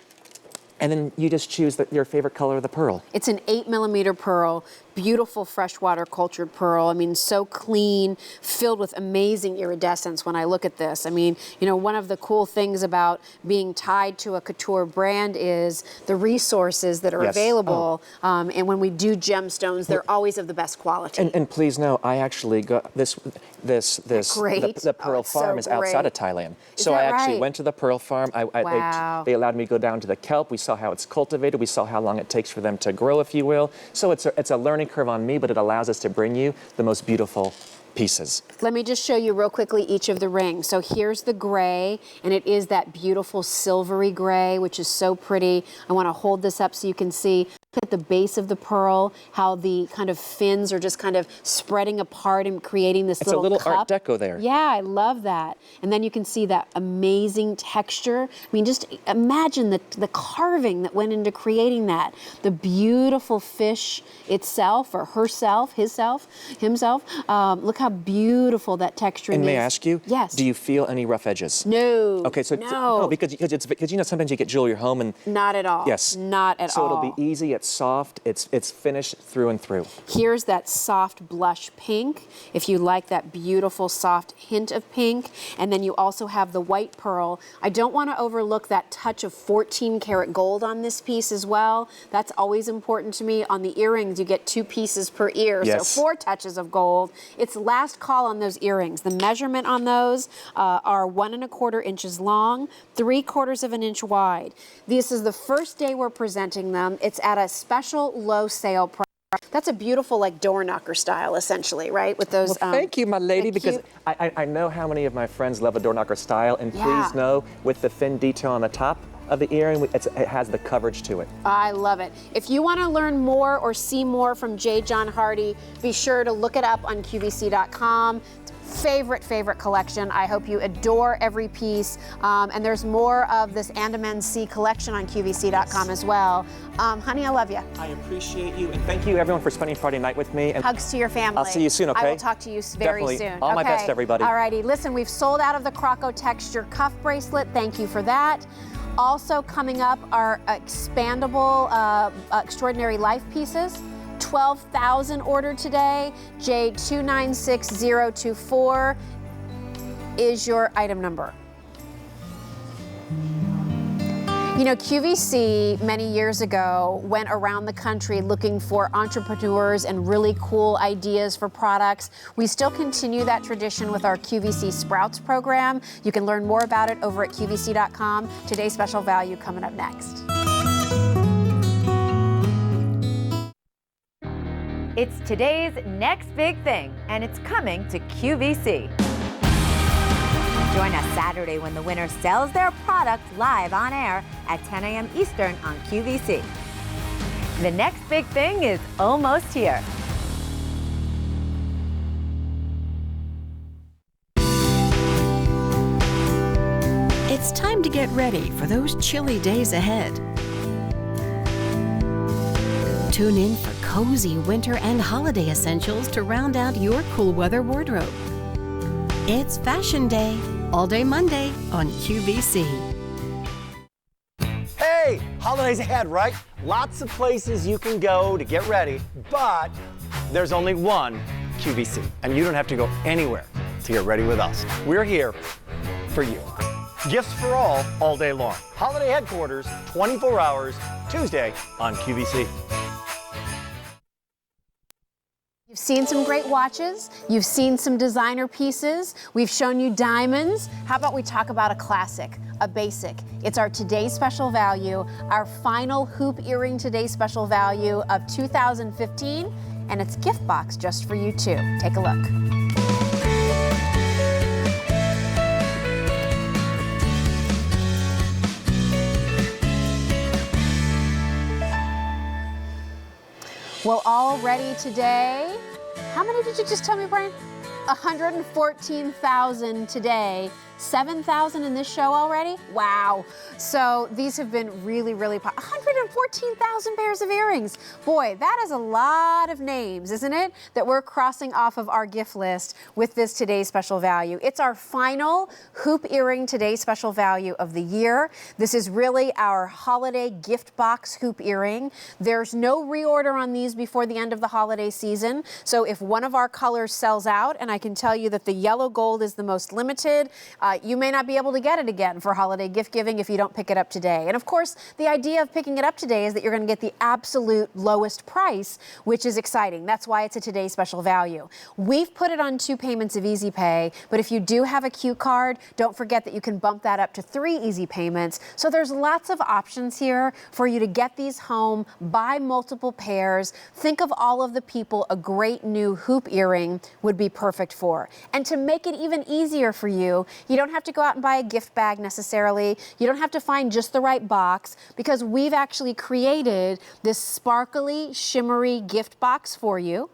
And then you just choose your favorite color of the pearl. It's an 8mm pearl, beautiful freshwater cultured pearl. I mean, so clean, filled with amazing iridescence when I look at this. I mean, you know, one of the cool things about being tied to a couture brand is the resources that are available. And when we do gemstones, they're always of the best quality. And please know, I actually got the pearl farm is outside of Thailand. So I actually went to the pearl farm. They allowed me to go down to the kelp. We saw how it's cultivated. We saw how long it takes for them to grow, if you will. So it's a learning curve on me, but it allows us to bring you the most beautiful pieces. Let me just show you real quickly each of the rings. So here's the gray, and it is that beautiful silvery gray, which is so pretty. I want to hold this up so you can see at the base of the pearl, how the kind of fins are just kind of spreading apart and creating this little cup. It's a little Art Deco there. Yeah, I love that. And then you can see that amazing texture. I mean, just imagine the carving that went into creating that. The beautiful fish itself, or herself, himself. Look how beautiful that texture is. And may I ask you? Yes. Do you feel any rough edges? No. Okay, so no, because you know sometimes you get jewelry at home and not at all. Yes. Not at all. So it'll be easy. It's soft. It's finished through and through. Here's that soft blush pink, if you like that beautiful soft hint of pink. And then you also have the white pearl. I don't want to overlook that touch of 14-karat gold on this piece as well. That's always important to me. On the earrings, you get 2 pieces per ear, so 4 touches of gold. It's last call on those earrings. The measurement on those are 1 1/4 inches long, 3/4 of an inch wide. This is the first day we're presenting them. It's at a special low sale price. That's a beautiful, like, door knocker style, essentially, right? With those. Well, thank you, my lady, because I know how many of my friends love a door knocker style, and please know, with the thin detail on the top of the earring, it has the coverage to it. I love it. If you want to learn more or see more from J. John Hardy, be sure to look it up on QVC.com. Favorite collection. I hope you adore every piece. And there's more of this Andaman Sea collection on QVC.com as well. Honey, I love you. I appreciate you, and thank you everyone for spending Friday night with me. And hugs to your family. I'll see you soon, okay? I will talk to you very soon. All my best, everybody. All righty. Listen, we've sold out of the Croco texture cuff bracelet. Thank you for that. Also coming up are expandable extraordinary life pieces. 12,000 ordered today. J296024 is your item number. You know, QVC many years ago went around the country looking for entrepreneurs and really cool ideas for products. We still continue that tradition with our QVC Sprouts program. You can learn more about it over at QVC.com. Today's special value coming up next. It's today's next big thing, and it's coming to QVC. Join us Saturday when the winner sells their product live on air at 10 a.m. Eastern on QVC. The next big thing is almost here. It's time to get ready for those chilly days ahead. Tune in for cozy winter and holiday essentials to round out your cool weather wardrobe. It's Fashion Day, all day Monday on QVC. Hey, holidays ahead, right? Lots of places you can go to get ready, but there's only one QVC, and you don't have to go anywhere to get ready with us. We're here for you. Gifts for all day long. Holiday headquarters, 24 hours, Tuesday on QVC. You've seen some great watches. You've seen some designer pieces. We've shown you diamonds. How about we talk about a classic, a basic? It's our today's special value, our final hoop earring today's special value of 2015, and it's gift box just for you too. Take a look. Well, already today, how many did you just tell me, Brian? 114,000 today. 7,000 in this show already? Wow. So these have been really, really popular. 114,000 pairs of earrings. Boy, that is a lot of names, isn't it? That we're crossing off of our gift list with this today's special value. It's our final hoop earring today's special value of the year. This is really our holiday gift box hoop earring. There's no reorder on these before the end of the holiday season. So if one of our colors sells out, and I can tell you that the yellow gold is the most limited, you may not be able to get it again for holiday gift giving if you don't pick it up today. And of course, the idea of picking it up today is that you're going to get the absolute lowest price, which is exciting. That's why it's a today's special value. We've put it on 2 payments of Easy Pay, but if you do have a Q card, don't forget that you can bump that up to 3 easy payments. So there's lots of options here for you to get these home, buy multiple pairs. Think of all of the people a great new hoop earring would be perfect for. And to make it even easier for you, you don't have to go out and buy a gift bag necessarily. You don't have to find just the right box, because we've actually created this sparkly, shimmery gift box for you.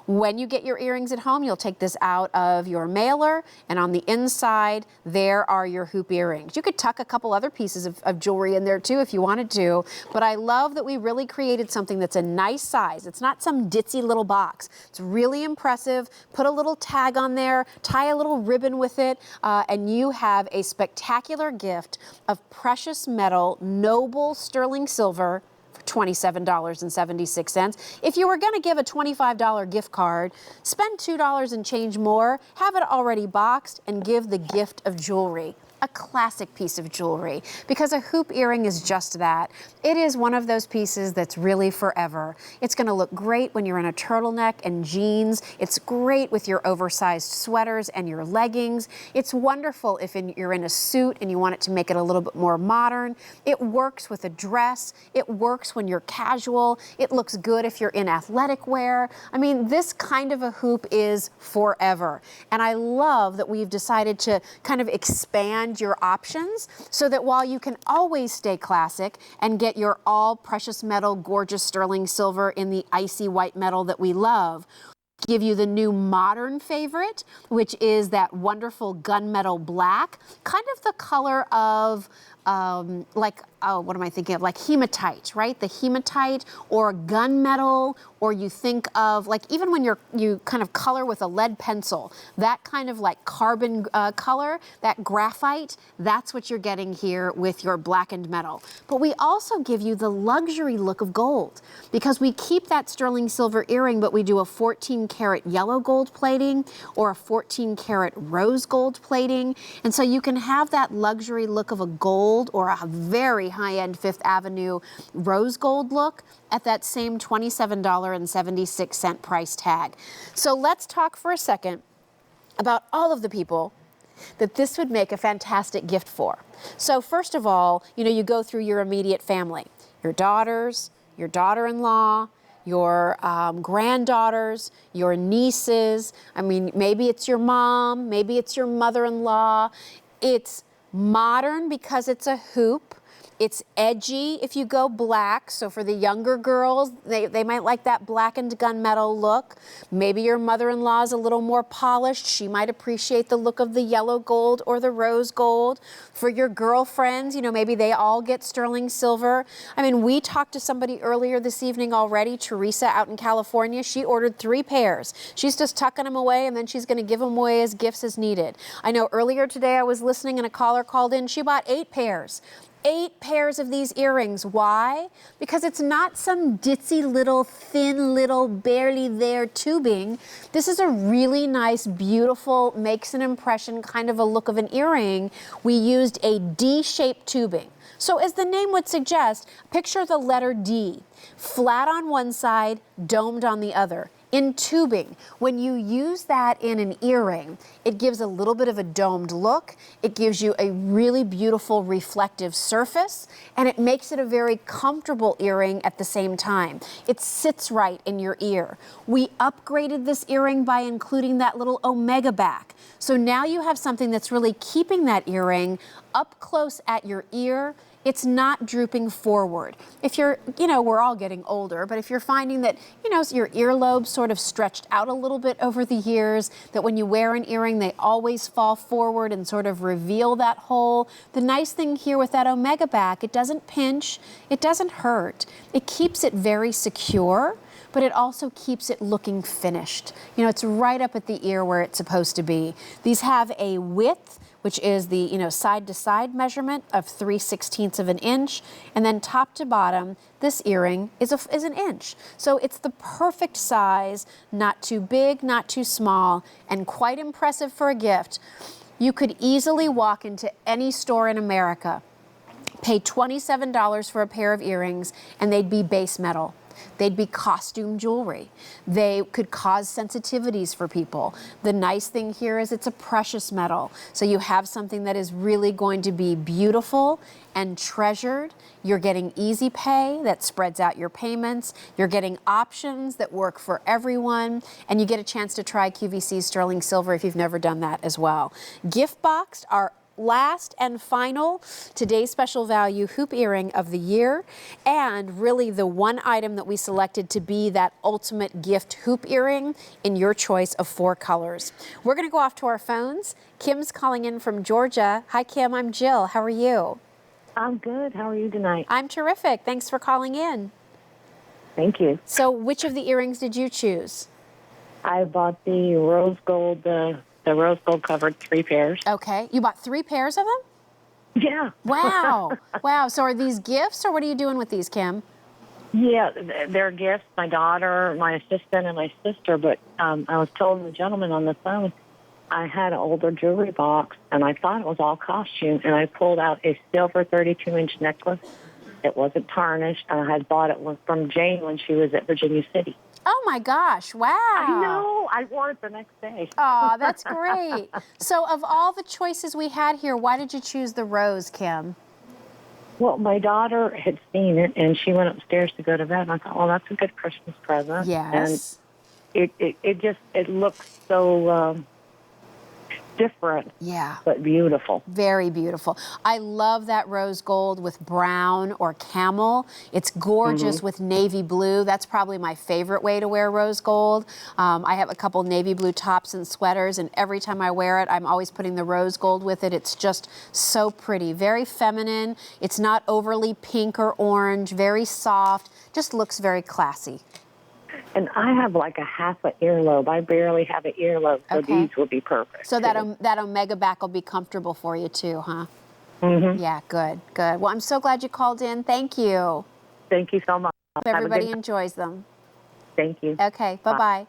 When you get your earrings at home, you'll take this out of your mailer, and on the inside, there are your hoop earrings. You could tuck a couple other pieces of jewelry in there too if you wanted to, but I love that we really created something that's a nice size. It's not some ditzy little box. It's really impressive. Put a little tag on there, tie a little ribbon with it, and you have a spectacular gift of precious metal, noble sterling silver, $27.76. If you were going to give a $25 gift card, spend $2 and change more, have it already boxed, and give the gift of jewelry. A classic piece of jewelry, because a hoop earring is just that. It is one of those pieces that's really forever. It's going to look great when you're in a turtleneck and jeans. It's great with your oversized sweaters and your leggings. It's wonderful if you're in a suit and you want it to make it a little bit more modern. It works with a dress. It works when you're casual. It looks good if you're in athletic wear. I mean, this kind of a hoop is forever. And I love that we've decided to kind of expand your options so that while you can always stay classic and get your all precious metal, gorgeous sterling silver in the icy white metal that we love, give you the new modern favorite, which is that wonderful gunmetal black, kind of the color of what am I thinking of? Like hematite, right? The hematite or gunmetal, or you think of like even when you kind of color with a lead pencil, that kind of like carbon color, that graphite, that's what you're getting here with your blackened metal. But we also give you the luxury look of gold, because we keep that sterling silver earring, but we do a 14 karat yellow gold plating or a 14 karat rose gold plating. And so you can have that luxury look of a gold or a very high-end Fifth Avenue rose gold look at that same $27.76 price tag. So let's talk for a second about all of the people that this would make a fantastic gift for. So first of all, you go through your immediate family, your daughters, your daughter-in-law, your granddaughters, your nieces. I mean, maybe it's your mom, maybe it's your mother-in-law. It's modern because it's a hoop. It's edgy if you go black. So for the younger girls, they might like that blackened gunmetal look. Maybe your mother-in-law is a little more polished. She might appreciate the look of the yellow gold or the rose gold. For your girlfriends, you know, maybe they all get sterling silver. I mean, we talked to somebody earlier this evening already, Teresa out in California. She ordered 3 pairs. She's just tucking them away, and then she's going to give them away as gifts as needed. I know earlier today I was listening and a caller called in. She bought 8 pairs. 8 pairs of these earrings. Why? Because it's not some ditzy little, thin little, barely there tubing. This is a really nice, beautiful, makes an impression kind of a look of an earring. We used a D-shaped tubing. So as the name would suggest, picture the letter D, flat on one side, domed on the other. In tubing, when you use that in an earring, it gives a little bit of a domed look, it gives you a really beautiful reflective surface, and it makes it a very comfortable earring at the same time. It sits right in your ear. We upgraded this earring by including that little omega back. So now you have something that's really keeping that earring up close at your ear. It's not drooping forward. If you're, you know, we're all getting older, but if you're finding that, you know, your earlobes sort of stretched out a little bit over the years, that when you wear an earring, they always fall forward and sort of reveal that hole. The nice thing here with that omega back, it doesn't pinch, it doesn't hurt. It keeps it very secure, but it also keeps it looking finished. You know, it's right up at the ear where it's supposed to be. These have a width, which is the, you know, side-to-side measurement of 3/16 of an inch, and then top to bottom, this earring is an inch. So it's the perfect size, not too big, not too small, and quite impressive for a gift. You could easily walk into any store in America, pay $27 for a pair of earrings, and they'd be base metal. They'd be costume jewelry. They could cause sensitivities for people. The nice thing here is it's a precious metal. So you have something that is really going to be beautiful and treasured. You're getting easy pay that spreads out your payments. You're getting options that work for everyone. And you get a chance to try QVC's sterling silver if you've never done that as well. Gift boxed are last and final today's special value hoop earring of the year, and really the one item that we selected to be that ultimate gift hoop earring in your choice of 4 colors. We're going to go off to our phones. Kim's calling in from Georgia. Hi Kim, I'm Jill. How are you? I'm good. How are you tonight? I'm terrific. Thanks for calling in. Thank you. So which of the earrings did you choose? I bought the rose gold, the rose gold covered 3 pairs. Okay. You bought 3 pairs of them? Yeah. Wow. Wow. So are these gifts, or what are you doing with these, Kim? Yeah, they're gifts. My daughter, my assistant, and my sister. But I was told the gentleman on the phone I had an older jewelry box, and I thought it was all costume, and I pulled out a silver 32-inch necklace. It wasn't tarnished, and I had bought it from Jane when she was at Virginia City. Oh my gosh, wow. I know, I wore it the next day. Oh, that's great. So of all the choices we had here, why did you choose the rose, Kim? Well, my daughter had seen it, and she went upstairs to go to bed, and I thought, well, that's a good Christmas present. Yes. And it looks so different, yeah, but beautiful. Very beautiful. I love that rose gold with brown or camel. It's gorgeous with navy blue. That's probably my favorite way to wear rose gold. I have a couple navy blue tops and sweaters, and every time I wear it, I'm always putting the rose gold with it. It's just so pretty, very feminine. It's not overly pink or orange, very soft, just looks very classy. And I have like a half an earlobe. I barely have an earlobe, so these will be perfect. So that omega back will be comfortable for you too, huh? Yeah, good, good. Well, I'm so glad you called in. Thank you. Thank you so much. Hope everybody enjoys them. Thank you. Okay, bye-bye.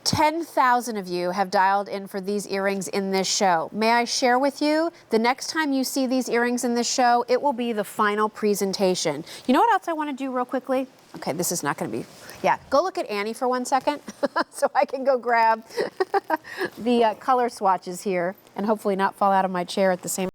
10,000 of you have dialed in for these earrings in this show. May I share with you, the next time you see these earrings in this show, it will be the final presentation. You know what else I want to do real quickly? Okay, this is not going to be, yeah, go look at Annie for 1 second so I can go grab the color swatches here and hopefully not fall out of my chair at the same